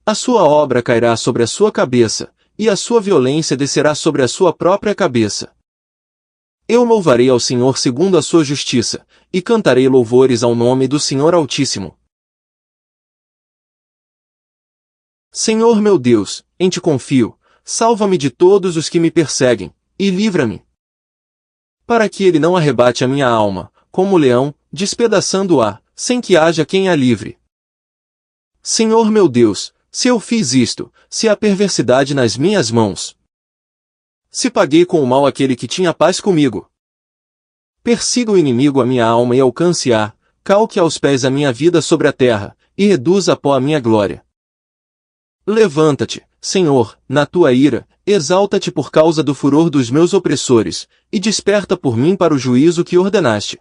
A sua obra cairá sobre a sua cabeça, e a sua violência descerá sobre a sua própria cabeça. Eu louvarei ao Senhor segundo a sua justiça, e cantarei louvores ao nome do Senhor Altíssimo. Senhor meu Deus, em ti confio, salva-me de todos os que me perseguem, e livra-me. Para que ele não arrebate a minha alma, como leão, despedaçando-a, sem que haja quem a livre. Senhor meu Deus, se eu fiz isto, se há perversidade nas minhas mãos. Se paguei com o mal aquele que tinha paz comigo. Persiga o inimigo a minha alma e alcance-a, calque aos pés a minha vida sobre a terra, e reduza a pó a minha glória. Levanta-te, Senhor, na tua ira, exalta-te por causa do furor dos meus opressores, e desperta por mim para o juízo que ordenaste.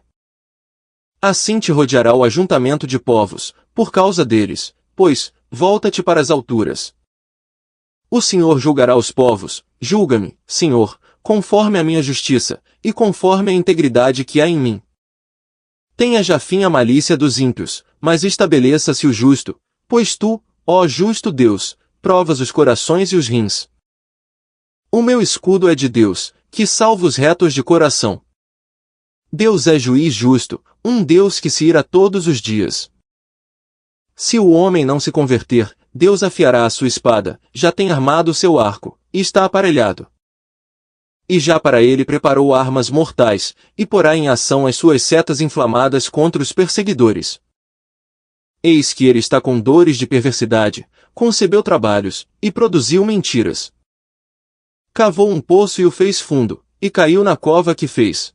Assim te rodeará o ajuntamento de povos, por causa deles, pois, volta-te para as alturas. O Senhor julgará os povos, julga-me, Senhor, conforme a minha justiça, e conforme a integridade que há em mim. Tenha já fim a malícia dos ímpios, mas estabeleça-se o justo, pois tu, ó justo Deus, provas os corações e os rins. O meu escudo é de Deus, que salva os retos de coração. Deus é juiz justo, um Deus que se ira todos os dias. Se o homem não se converter, Deus afiará a sua espada, já tem armado o seu arco, e está aparelhado. E já para ele preparou armas mortais, e porá em ação as suas setas inflamadas contra os perseguidores. Eis que ele está com dores de perversidade, concebeu trabalhos, e produziu mentiras. Cavou um poço e o fez fundo, e caiu na cova que fez.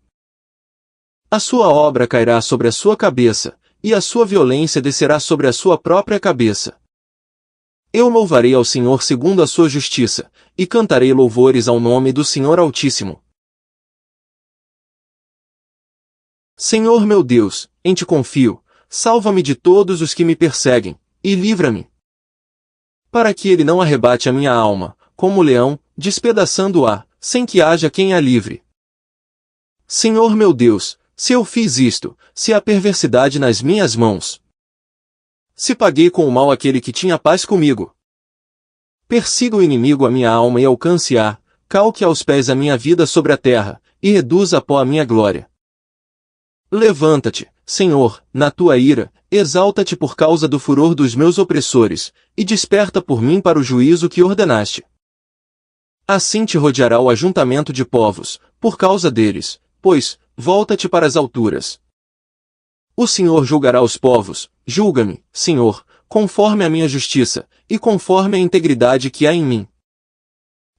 A sua obra cairá sobre a sua cabeça, e a sua violência descerá sobre a sua própria cabeça. Eu louvarei ao Senhor segundo a sua justiça, e cantarei louvores ao nome do Senhor Altíssimo. Senhor meu Deus, em ti confio, salva-me de todos os que me perseguem, e livra-me. Para que ele não arrebate a minha alma, como leão, despedaçando-a, sem que haja quem a livre. Senhor meu Deus, se eu fiz isto, se há perversidade nas minhas mãos. Se paguei com o mal aquele que tinha paz comigo. Persiga o inimigo a minha alma e alcance-a, calque aos pés a minha vida sobre a terra, e reduza a pó a minha glória. Levanta-te, Senhor, na tua ira, exalta-te por causa do furor dos meus opressores, e desperta por mim para o juízo que ordenaste. Assim te rodeará o ajuntamento de povos, por causa deles, pois, volta-te para as alturas. O Senhor julgará os povos, julga-me, Senhor, conforme a minha justiça, e conforme a integridade que há em mim.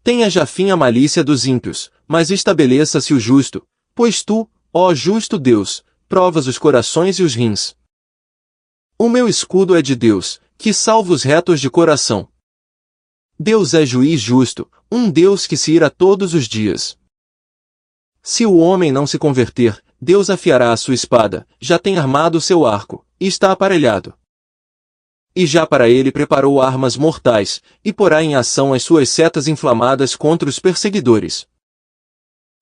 Tenha já fim a malícia dos ímpios, mas estabeleça-se o justo, pois tu, ó justo Deus, provas os corações e os rins. O meu escudo é de Deus, que salva os retos de coração. Deus é juiz justo, um Deus que se ira todos os dias. Se o homem não se converter, Deus afiará a sua espada, já tem armado o seu arco, e está aparelhado. E já para ele preparou armas mortais, e porá em ação as suas setas inflamadas contra os perseguidores.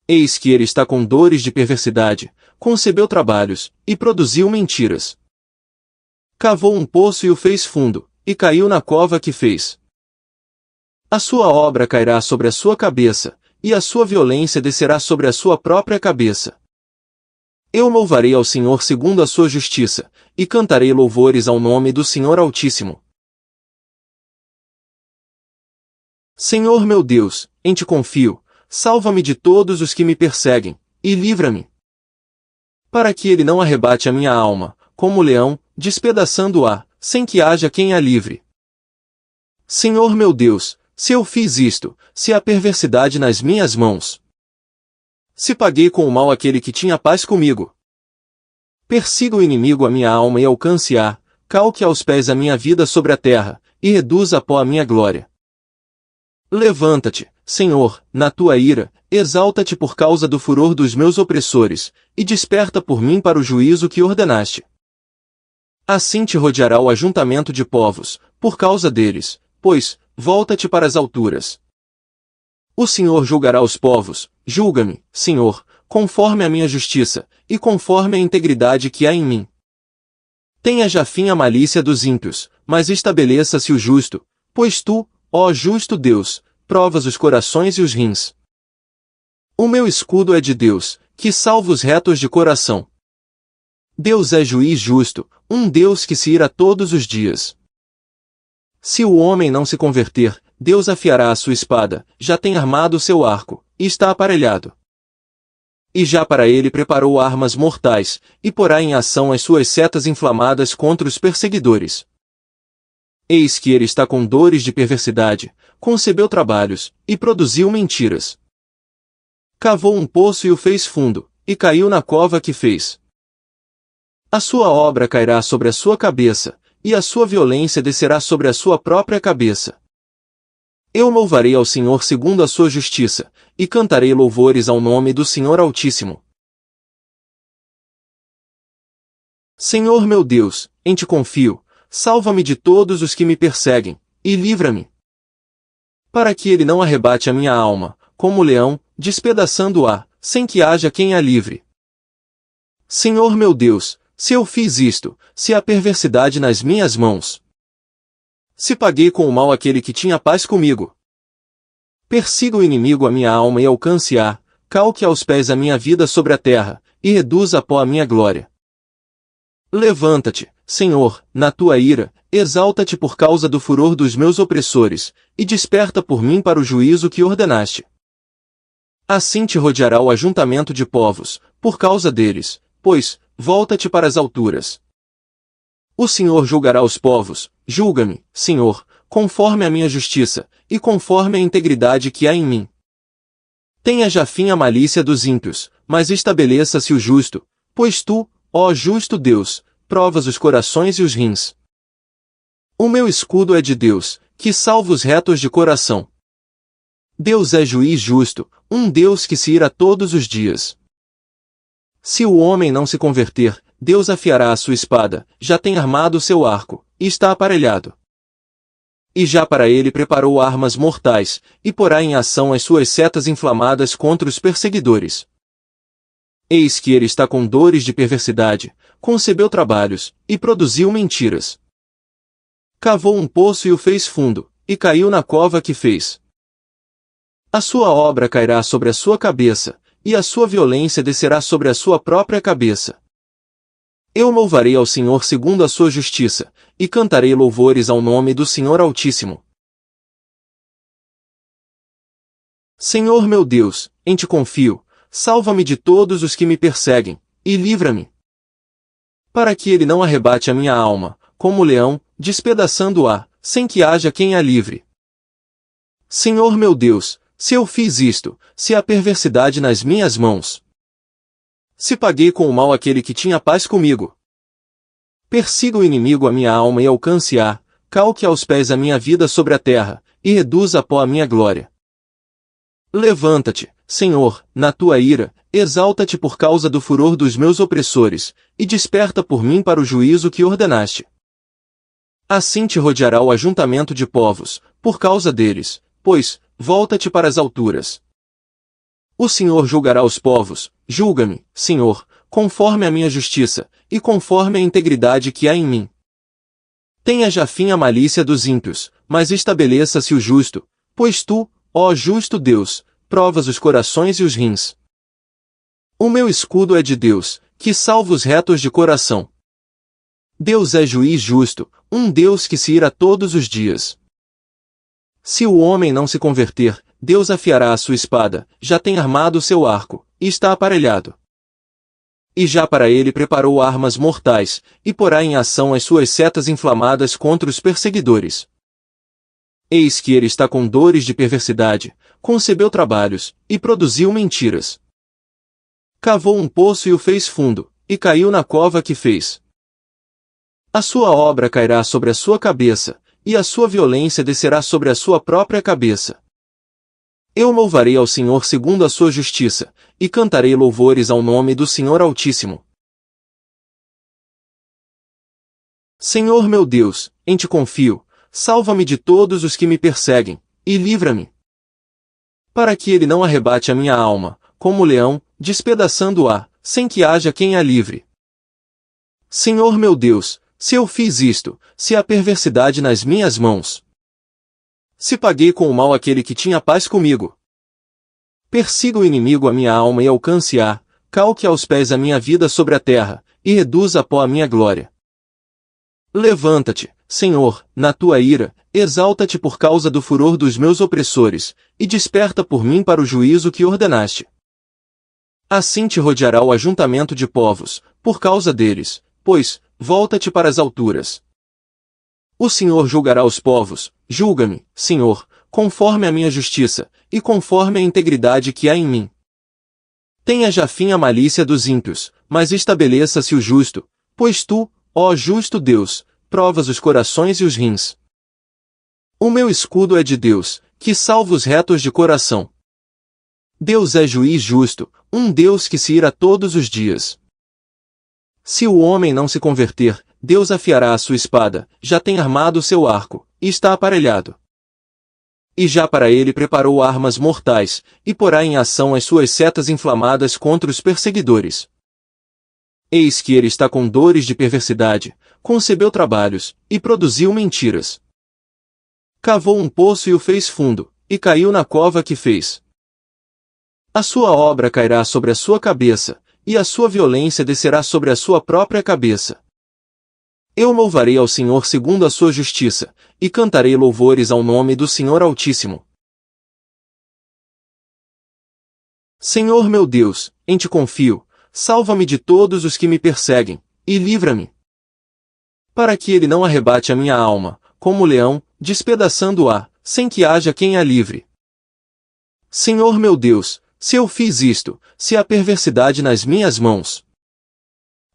Eis que ele está com dores de perversidade, concebeu trabalhos, e produziu mentiras. Cavou um poço e o fez fundo, e caiu na cova que fez. A sua obra cairá sobre a sua cabeça, e a sua violência descerá sobre a sua própria cabeça. Eu louvarei ao Senhor segundo a sua justiça, e cantarei louvores ao nome do Senhor Altíssimo. Senhor meu Deus, em ti confio, salva-me de todos os que me perseguem, e livra-me. Para que ele não arrebate a minha alma, como o leão, despedaçando-a, sem que haja quem a livre. Senhor meu Deus, se eu fiz isto, se há perversidade nas minhas mãos. Se paguei com o mal aquele que tinha paz comigo. Persiga o inimigo a minha alma e alcance-a, calque aos pés a minha vida sobre a terra, e reduza a pó a minha glória. Levanta-te, Senhor, na tua ira, exalta-te por causa do furor dos meus opressores, e desperta por mim para o juízo que ordenaste. Assim te rodeará o ajuntamento de povos, por causa deles, pois, volta-te para as alturas. O Senhor julgará os povos, julga-me, Senhor, conforme a minha justiça, e conforme a integridade que há em mim. Tenha já fim a malícia dos ímpios, mas estabeleça-se o justo, pois tu, ó justo Deus, provas os corações e os rins. O meu escudo é de Deus, que salva os retos de coração. Deus é juiz justo, um Deus que se ira todos os dias. Se o homem não se converter, Deus afiará a sua espada, já tem armado o seu arco, e está aparelhado. E já para ele preparou armas mortais, e porá em ação as suas setas inflamadas contra os perseguidores. Eis que ele está com dores de perversidade, concebeu trabalhos, e produziu mentiras. Cavou um poço e o fez fundo, e caiu na cova que fez. A sua obra cairá sobre a sua cabeça, e a sua violência descerá sobre a sua própria cabeça. Eu louvarei ao Senhor segundo a sua justiça, e cantarei louvores ao nome do Senhor Altíssimo. Senhor meu Deus, em ti confio, salva-me de todos os que me perseguem, e livra-me. Para que ele não arrebate a minha alma, como o leão, despedaçando-a, sem que haja quem a livre. Senhor meu Deus, se eu fiz isto, se há perversidade nas minhas mãos. Se paguei com o mal aquele que tinha paz comigo. Persiga o inimigo a minha alma e alcance-a, calque aos pés a minha vida sobre a terra, e reduza a pó a minha glória. Levanta-te, Senhor, na tua ira, exalta-te por causa do furor dos meus opressores, e desperta por mim para o juízo que ordenaste. Assim te rodeará o ajuntamento de povos, por causa deles, pois, volta-te para as alturas. O Senhor julgará os povos, julga-me, Senhor, conforme a minha justiça, e conforme a integridade que há em mim. Tenha já fim a malícia dos ímpios, mas estabeleça-se o justo, pois tu, ó justo Deus, provas os corações e os rins. O meu escudo é de Deus, que salva os retos de coração. Deus é juiz justo, um Deus que se ira todos os dias. Se o homem não se converter, Deus afiará a sua espada, já tem armado o seu arco, e está aparelhado. E já para ele preparou armas mortais, e porá em ação as suas setas inflamadas contra os perseguidores. Eis que ele está com dores de perversidade, concebeu trabalhos, e produziu mentiras. Cavou um poço e o fez fundo, e caiu na cova que fez. A sua obra cairá sobre a sua cabeça, e a sua violência descerá sobre a sua própria cabeça. Eu louvarei ao Senhor segundo a sua justiça, e cantarei louvores ao nome do Senhor Altíssimo. Senhor meu Deus, em ti confio, salva-me de todos os que me perseguem, e livra-me. Para que ele não arrebate a minha alma, como o leão, despedaçando-a, sem que haja quem a livre. Senhor meu Deus, se eu fiz isto, se há perversidade nas minhas mãos. Se paguei com o mal aquele que tinha paz comigo. Persiga o inimigo a minha alma e alcance-a, calque aos pés a minha vida sobre a terra, e reduza a pó a minha glória. Levanta-te, Senhor, na tua ira, exalta-te por causa do furor dos meus opressores, e desperta por mim para o juízo que ordenaste. Assim te rodeará o ajuntamento de povos, por causa deles, pois, volta-te para as alturas. O Senhor julgará os povos, julga-me, Senhor, conforme a minha justiça, e conforme a integridade que há em mim. Tenha já fim a malícia dos ímpios, mas estabeleça-se o justo, pois tu, ó justo Deus, provas os corações e os rins. O meu escudo é de Deus, que salva os retos de coração. Deus é juiz justo, um Deus que se ira todos os dias. Se o homem não se converter, Deus afiará a sua espada, já tem armado o seu arco, e está aparelhado. E já para ele preparou armas mortais, e porá em ação as suas setas inflamadas contra os perseguidores. Eis que ele está com dores de perversidade, concebeu trabalhos, e produziu mentiras. Cavou um poço e o fez fundo, e caiu na cova que fez. A sua obra cairá sobre a sua cabeça, e a sua violência descerá sobre a sua própria cabeça. Eu louvarei ao Senhor segundo a sua justiça, e cantarei louvores ao nome do Senhor Altíssimo. Senhor meu Deus, em ti confio, salva-me de todos os que me perseguem, e livra-me. Para que ele não arrebate a minha alma, como o leão, despedaçando-a, sem que haja quem a livre. Senhor meu Deus, se eu fiz isto, se há perversidade nas minhas mãos. Se paguei com o mal aquele que tinha paz comigo. Persiga o inimigo a minha alma e alcance-a, calque aos pés a minha vida sobre a terra, e reduza a pó a minha glória. Levanta-te, Senhor, na tua ira, exalta-te por causa do furor dos meus opressores, e desperta por mim para o juízo que ordenaste. Assim te rodeará o ajuntamento de povos, por causa deles, pois, volta-te para as alturas. O Senhor julgará os povos, julga-me, Senhor, conforme a minha justiça, e conforme a integridade que há em mim. Tenha já fim a malícia dos ímpios, mas estabeleça-se o justo, pois tu, ó justo Deus, provas os corações e os rins. O meu escudo é de Deus, que salva os retos de coração. Deus é juiz justo, um Deus que se ira todos os dias. Se o homem não se converter, Deus afiará a sua espada, já tem armado o seu arco, e está aparelhado. E já para ele preparou armas mortais, e porá em ação as suas setas inflamadas contra os perseguidores. Eis que ele está com dores de perversidade, concebeu trabalhos, e produziu mentiras. Cavou um poço e o fez fundo, e caiu na cova que fez. A sua obra cairá sobre a sua cabeça, e a sua violência descerá sobre a sua própria cabeça. Eu louvarei ao Senhor segundo a sua justiça, e cantarei louvores ao nome do Senhor Altíssimo. Senhor meu Deus, em ti confio, salva-me de todos os que me perseguem, e livra-me. Para que ele não arrebate a minha alma, como o leão, despedaçando-a, sem que haja quem a livre. Senhor meu Deus, se eu fiz isto, se há perversidade nas minhas mãos.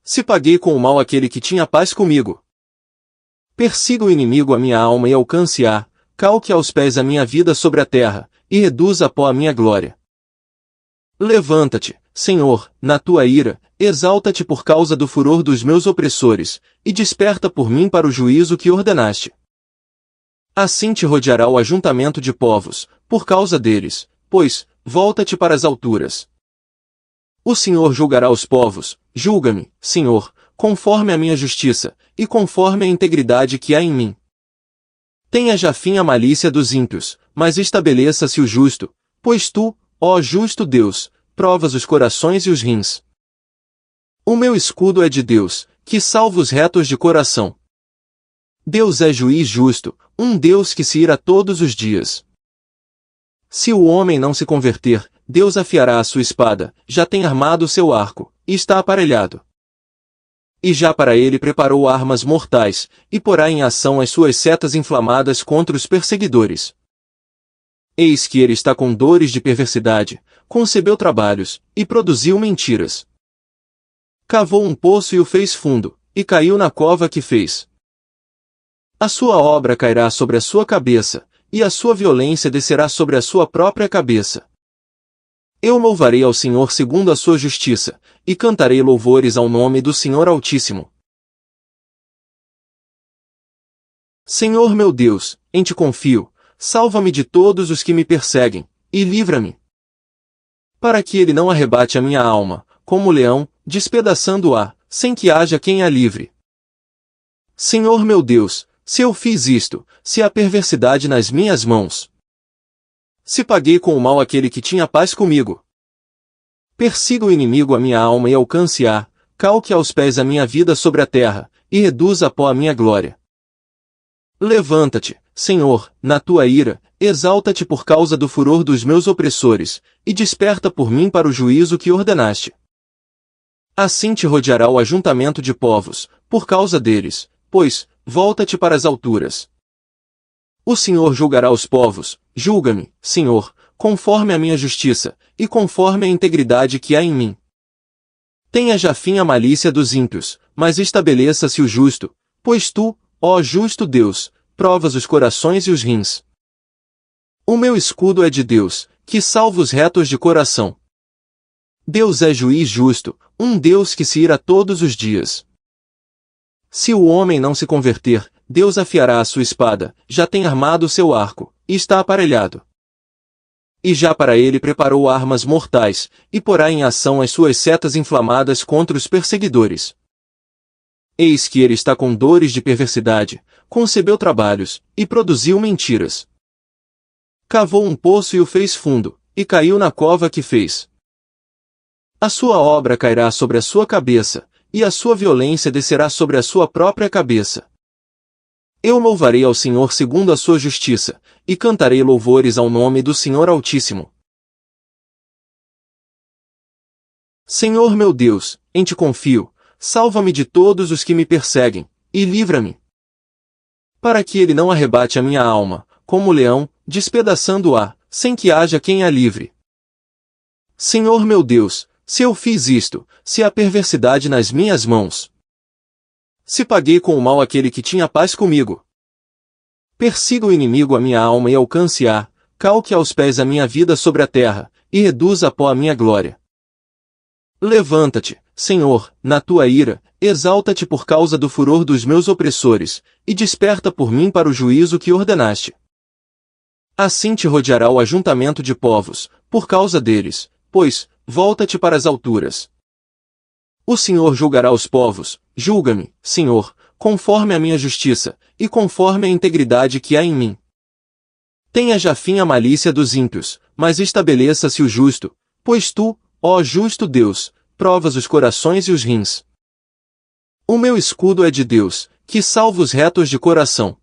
Se paguei com o mal aquele que tinha paz comigo. Persiga o inimigo a minha alma e alcance-a, calque aos pés a minha vida sobre a terra, e reduza a pó a minha glória. Levanta-te, Senhor, na tua ira, exalta-te por causa do furor dos meus opressores, e desperta por mim para o juízo que ordenaste. Assim te rodeará o ajuntamento de povos, por causa deles, pois, volta-te para as alturas. O Senhor julgará os povos, julga-me, Senhor, conforme a minha justiça, e conforme a integridade que há em mim. Tenha já fim a malícia dos ímpios, mas estabeleça-se o justo, pois tu, ó justo Deus, provas os corações e os rins. O meu escudo é de Deus, que salva os retos de coração. Deus é juiz justo, um Deus que se ira todos os dias. Se o homem não se converter, Deus afiará a sua espada, já tem armado o seu arco, e está aparelhado. E já para ele preparou armas mortais, e porá em ação as suas setas inflamadas contra os perseguidores. Eis que ele está com dores de perversidade, concebeu trabalhos, e produziu mentiras. Cavou um poço e o fez fundo, e caiu na cova que fez. A sua obra cairá sobre a sua cabeça, e a sua violência descerá sobre a sua própria cabeça. Eu louvarei ao Senhor segundo a sua justiça, e cantarei louvores ao nome do Senhor Altíssimo. Senhor meu Deus, em ti confio, salva-me de todos os que me perseguem, e livra-me. Para que ele não arrebate a minha alma, como leão, despedaçando-a, sem que haja quem a livre. Senhor meu Deus, se eu fiz isto, se há perversidade nas minhas mãos. Se paguei com o mal aquele que tinha paz comigo. Persiga o inimigo a minha alma e alcance-a, calque aos pés a minha vida sobre a terra, e reduza a pó a minha glória. Levanta-te, Senhor, na tua ira, exalta-te por causa do furor dos meus opressores, e desperta por mim para o juízo que ordenaste. Assim te rodeará o ajuntamento de povos, por causa deles, pois, volta-te para as alturas. O Senhor julgará os povos, julga-me, Senhor, conforme a minha justiça, e conforme a integridade que há em mim. Tenha já fim a malícia dos ímpios, mas estabeleça-se o justo, pois tu, ó justo Deus, provas os corações e os rins. O meu escudo é de Deus, que salva os retos de coração. Deus é juiz justo, um Deus que se ira todos os dias. Se o homem não se converter, Deus afiará a sua espada, já tem armado o seu arco, e está aparelhado. E já para ele preparou armas mortais, e porá em ação as suas setas inflamadas contra os perseguidores. Eis que ele está com dores de perversidade, concebeu trabalhos, e produziu mentiras. Cavou um poço e o fez fundo, e caiu na cova que fez. A sua obra cairá sobre a sua cabeça, e a sua violência descerá sobre a sua própria cabeça. Eu louvarei ao Senhor segundo a sua justiça, e cantarei louvores ao nome do Senhor Altíssimo. Senhor meu Deus, em ti confio, salva-me de todos os que me perseguem, e livra-me. Para que ele não arrebate a minha alma, como leão, despedaçando-a, sem que haja quem a livre. Senhor meu Deus, se eu fiz isto, se há perversidade nas minhas mãos. Se paguei com o mal aquele que tinha paz comigo. Persiga o inimigo a minha alma e alcance-a, calque aos pés a minha vida sobre a terra, e reduza a pó a minha glória. Levanta-te, Senhor, na tua ira, exalta-te por causa do furor dos meus opressores, e desperta por mim para o juízo que ordenaste. Assim te rodeará o ajuntamento de povos, por causa deles, pois, volta-te para as alturas. O Senhor julgará os povos, julga-me, Senhor, conforme a minha justiça, e conforme a integridade que há em mim. Tenha já fim a malícia dos ímpios, mas estabeleça-se o justo, pois tu, ó justo Deus, provas os corações e os rins. O meu escudo é de Deus, que salva os retos de coração.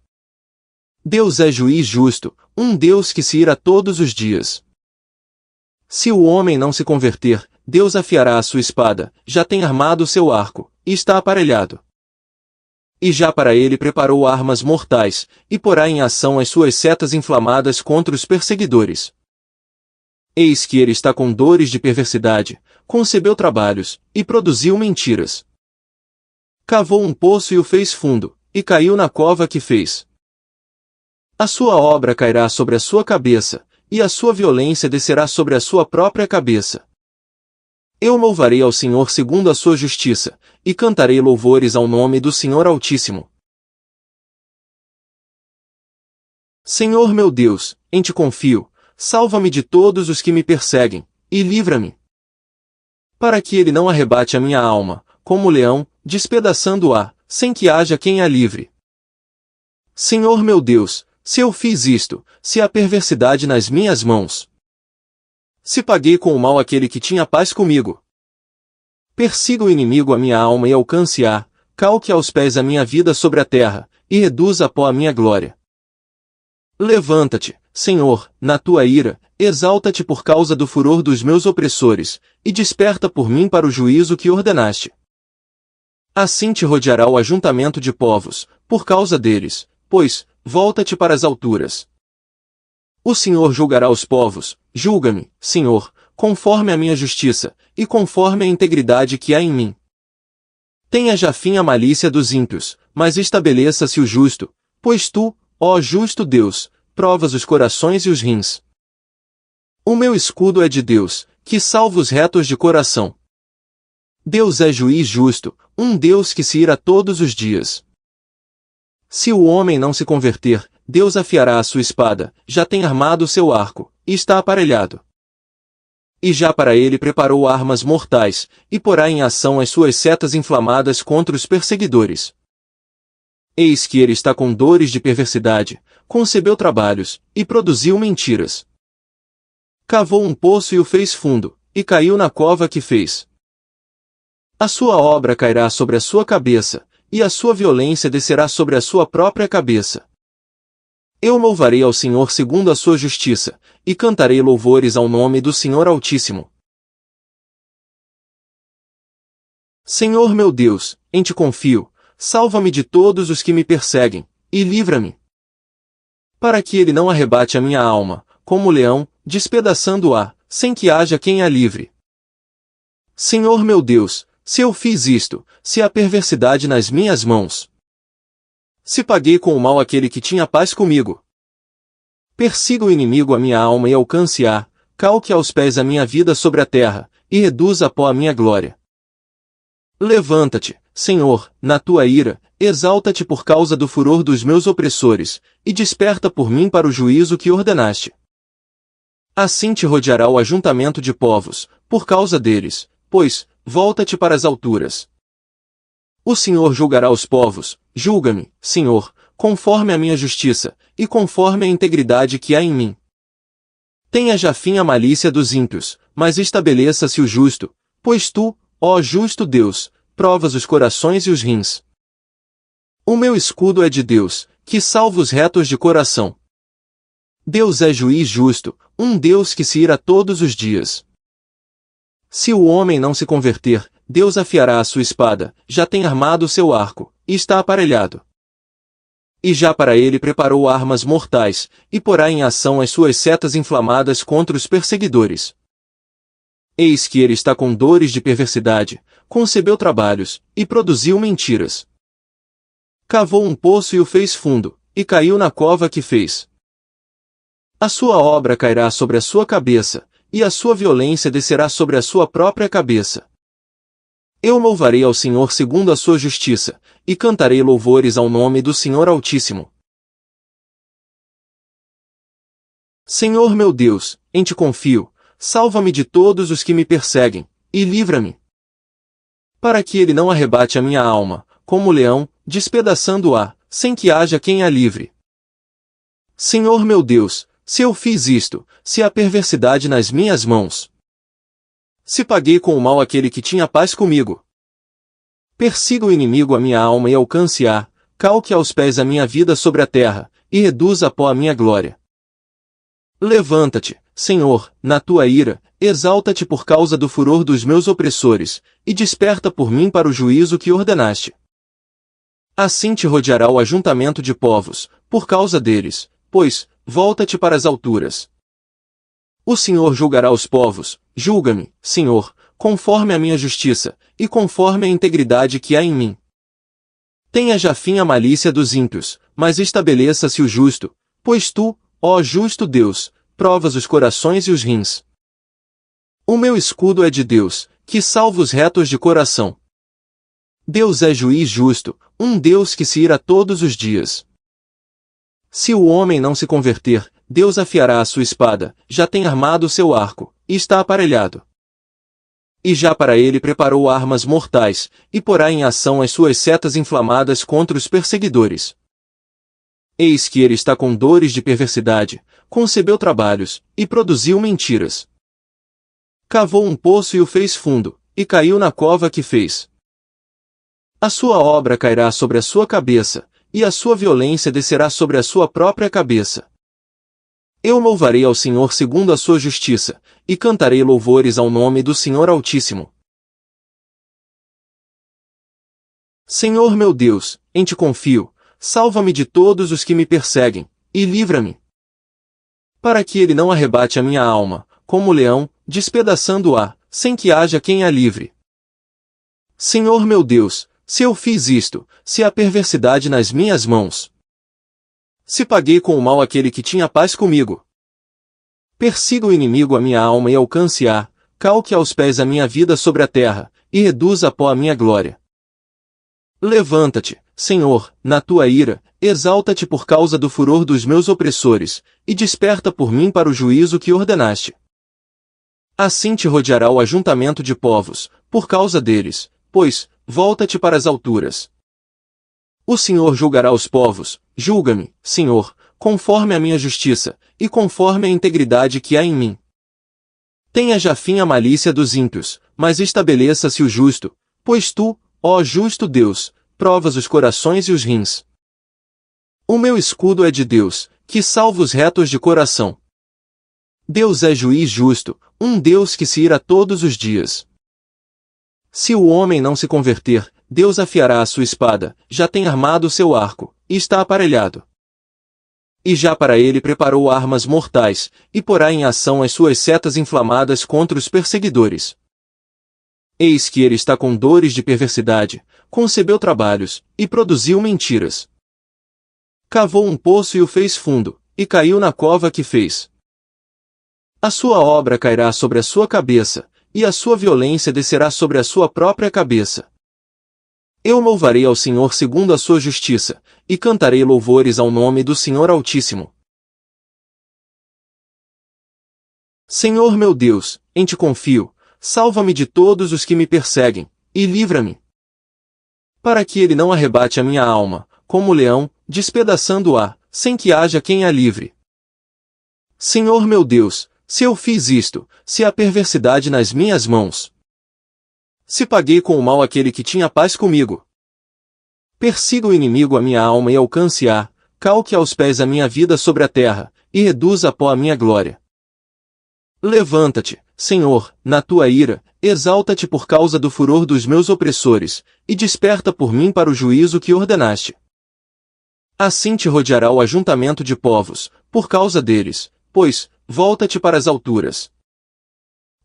Deus é juiz justo, um Deus que se ira todos os dias. Se o homem não se converter, Deus afiará a sua espada, já tem armado o seu arco, e está aparelhado. E já para ele preparou armas mortais, e porá em ação as suas setas inflamadas contra os perseguidores. Eis que ele está com dores de perversidade, concebeu trabalhos, e produziu mentiras. Cavou um poço e o fez fundo, e caiu na cova que fez. A sua obra cairá sobre a sua cabeça, e a sua violência descerá sobre a sua própria cabeça. Eu louvarei ao Senhor segundo a sua justiça, e cantarei louvores ao nome do Senhor Altíssimo. Senhor meu Deus, em ti confio, salva-me de todos os que me perseguem, e livra-me. Para que ele não arrebate a minha alma, como leão, despedaçando-a, sem que haja quem a livre. Senhor meu Deus, se eu fiz isto, se há perversidade nas minhas mãos. Se paguei com o mal aquele que tinha paz comigo. Persiga o inimigo a minha alma e alcance-a, calque aos pés a minha vida sobre a terra, e reduza a pó a minha glória. Levanta-te, Senhor, na tua ira, exalta-te por causa do furor dos meus opressores, e desperta por mim para o juízo que ordenaste. Assim te rodeará o ajuntamento de povos, por causa deles, pois, volta-te para as alturas. O Senhor julgará os povos, julga-me, Senhor, conforme a minha justiça, e conforme a integridade que há em mim. Tenha já fim a malícia dos ímpios, mas estabeleça-se o justo, pois tu, ó justo Deus, provas os corações e os rins. O meu escudo é de Deus, que salva os retos de coração. Deus é juiz justo, um Deus que se ira todos os dias. Se o homem não se converter, Deus afiará a sua espada, já tem armado o seu arco, e está aparelhado. E já para ele preparou armas mortais, e porá em ação as suas setas inflamadas contra os perseguidores. Eis que ele está com dores de perversidade, concebeu trabalhos, e produziu mentiras. Cavou um poço e o fez fundo, e caiu na cova que fez. A sua obra cairá sobre a sua cabeça, e a sua violência descerá sobre a sua própria cabeça. Eu louvarei ao Senhor segundo a sua justiça, e cantarei louvores ao nome do Senhor Altíssimo. Senhor meu Deus, em ti confio, salva-me de todos os que me perseguem, e livra-me. Para que ele não arrebate a minha alma, como o leão, despedaçando-a, sem que haja quem a livre. Senhor meu Deus, se eu fiz isto, se há perversidade nas minhas mãos. Se paguei com o mal aquele que tinha paz comigo. Persiga o inimigo a minha alma e alcance-a, calque aos pés a minha vida sobre a terra, e reduza a pó a minha glória. Levanta-te, Senhor, na tua ira, exalta-te por causa do furor dos meus opressores, e desperta por mim para o juízo que ordenaste. Assim te rodeará o ajuntamento de povos, por causa deles, pois, volta-te para as alturas. O Senhor julgará os povos, julga-me, Senhor, conforme a minha justiça, e conforme a integridade que há em mim. Tenha já fim a malícia dos ímpios, mas estabeleça-se o justo, pois tu, ó justo Deus, provas os corações e os rins. O meu escudo é de Deus, que salva os retos de coração. Deus é juiz justo, um Deus que se ira todos os dias. Se o homem não se converter, Deus afiará a sua espada, já tem armado o seu arco, e está aparelhado. E já para ele preparou armas mortais, e porá em ação as suas setas inflamadas contra os perseguidores. Eis que ele está com dores de perversidade, concebeu trabalhos, e produziu mentiras. Cavou um poço e o fez fundo, e caiu na cova que fez. A sua obra cairá sobre a sua cabeça, e a sua violência descerá sobre a sua própria cabeça. Eu louvarei ao Senhor segundo a sua justiça, e cantarei louvores ao nome do Senhor Altíssimo. Senhor meu Deus, em ti confio, salva-me de todos os que me perseguem, e livra-me. Para que ele não arrebate a minha alma, como o leão, despedaçando-a, sem que haja quem a livre. Senhor meu Deus, se eu fiz isto, se há perversidade nas minhas mãos. Se paguei com o mal aquele que tinha paz comigo. Persiga o inimigo a minha alma e alcance-a, calque aos pés a minha vida sobre a terra, e reduza a pó a minha glória. Levanta-te, Senhor, na tua ira, exalta-te por causa do furor dos meus opressores, e desperta por mim para o juízo que ordenaste. Assim te rodeará o ajuntamento de povos, por causa deles, pois, volta-te para as alturas. O Senhor julgará os povos, julga-me, Senhor, conforme a minha justiça, e conforme a integridade que há em mim. Tenha já fim a malícia dos ímpios, mas estabeleça-se o justo, pois tu, ó justo Deus, provas os corações e os rins. O meu escudo é de Deus, que salva os retos de coração. Deus é juiz justo, um Deus que se ira todos os dias. Se o homem não se converter, Deus afiará a sua espada, já tem armado o seu arco, e está aparelhado. E já para ele preparou armas mortais, e porá em ação as suas setas inflamadas contra os perseguidores. Eis que ele está com dores de perversidade, concebeu trabalhos, e produziu mentiras. Cavou um poço e o fez fundo, e caiu na cova que fez. A sua obra cairá sobre a sua cabeça, e a sua violência descerá sobre a sua própria cabeça. Eu louvarei ao Senhor segundo a sua justiça, e cantarei louvores ao nome do Senhor Altíssimo. Senhor meu Deus, em ti confio, salva-me de todos os que me perseguem, e livra-me. Para que ele não arrebate a minha alma, como o leão, despedaçando-a, sem que haja quem a livre. Senhor meu Deus, se eu fiz isto, se há perversidade nas minhas mãos. Se paguei com o mal aquele que tinha paz comigo. Persiga o inimigo a minha alma e alcance-a, calque aos pés a minha vida sobre a terra, e reduza a pó a minha glória. Levanta-te, Senhor, na tua ira, exalta-te por causa do furor dos meus opressores, e desperta por mim para o juízo que ordenaste. Assim te rodeará o ajuntamento de povos, por causa deles, pois, volta-te para as alturas. O Senhor julgará os povos, julga-me, Senhor, conforme a minha justiça, e conforme a integridade que há em mim. Tenha já fim a malícia dos ímpios, mas estabeleça-se o justo, pois tu, ó justo Deus, provas os corações e os rins. O meu escudo é de Deus, que salva os retos de coração. Deus é juiz justo, um Deus que se ira todos os dias. Se o homem não se converter, Deus afiará a sua espada, já tem armado o seu arco, e está aparelhado. E já para ele preparou armas mortais, e porá em ação as suas setas inflamadas contra os perseguidores. Eis que ele está com dores de perversidade, concebeu trabalhos, e produziu mentiras. Cavou um poço e o fez fundo, e caiu na cova que fez. A sua obra cairá sobre a sua cabeça, e a sua violência descerá sobre a sua própria cabeça. Eu louvarei ao Senhor segundo a sua justiça, e cantarei louvores ao nome do Senhor Altíssimo. Senhor meu Deus, em ti confio, salva-me de todos os que me perseguem, e livra-me. Para que ele não arrebate a minha alma, como o leão, despedaçando-a, sem que haja quem a livre. Senhor meu Deus, se eu fiz isto, se há perversidade nas minhas mãos. Se paguei com o mal aquele que tinha paz comigo. Persiga o inimigo a minha alma e alcance-a, calque aos pés a minha vida sobre a terra, e reduza a pó a minha glória. Levanta-te, Senhor, na tua ira, exalta-te por causa do furor dos meus opressores, e desperta por mim para o juízo que ordenaste. Assim te rodeará o ajuntamento de povos, por causa deles, pois, volta-te para as alturas.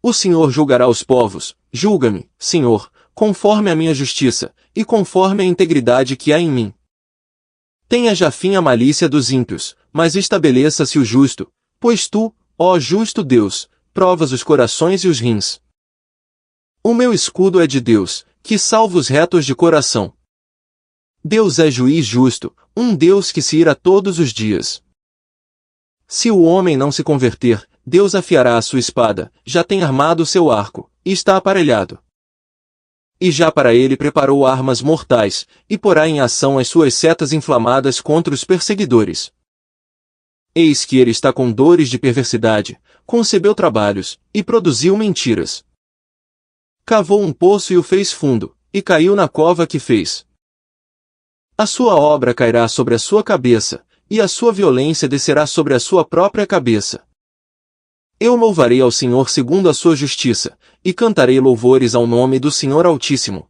O Senhor julgará os povos, julga-me, Senhor, conforme a minha justiça, e conforme a integridade que há em mim. Tenha já fim a malícia dos ímpios, mas estabeleça-se o justo, pois tu, ó justo Deus, provas os corações e os rins. O meu escudo é de Deus, que salva os retos de coração. Deus é juiz justo, um Deus que se ira todos os dias. Se o homem não se converter, Deus afiará a sua espada, já tem armado o seu arco, e está aparelhado. E já para ele preparou armas mortais, e porá em ação as suas setas inflamadas contra os perseguidores. Eis que ele está com dores de perversidade, concebeu trabalhos, e produziu mentiras. Cavou um poço e o fez fundo, e caiu na cova que fez. A sua obra cairá sobre a sua cabeça, e a sua violência descerá sobre a sua própria cabeça. Eu louvarei ao Senhor segundo a sua justiça, e cantarei louvores ao nome do Senhor Altíssimo.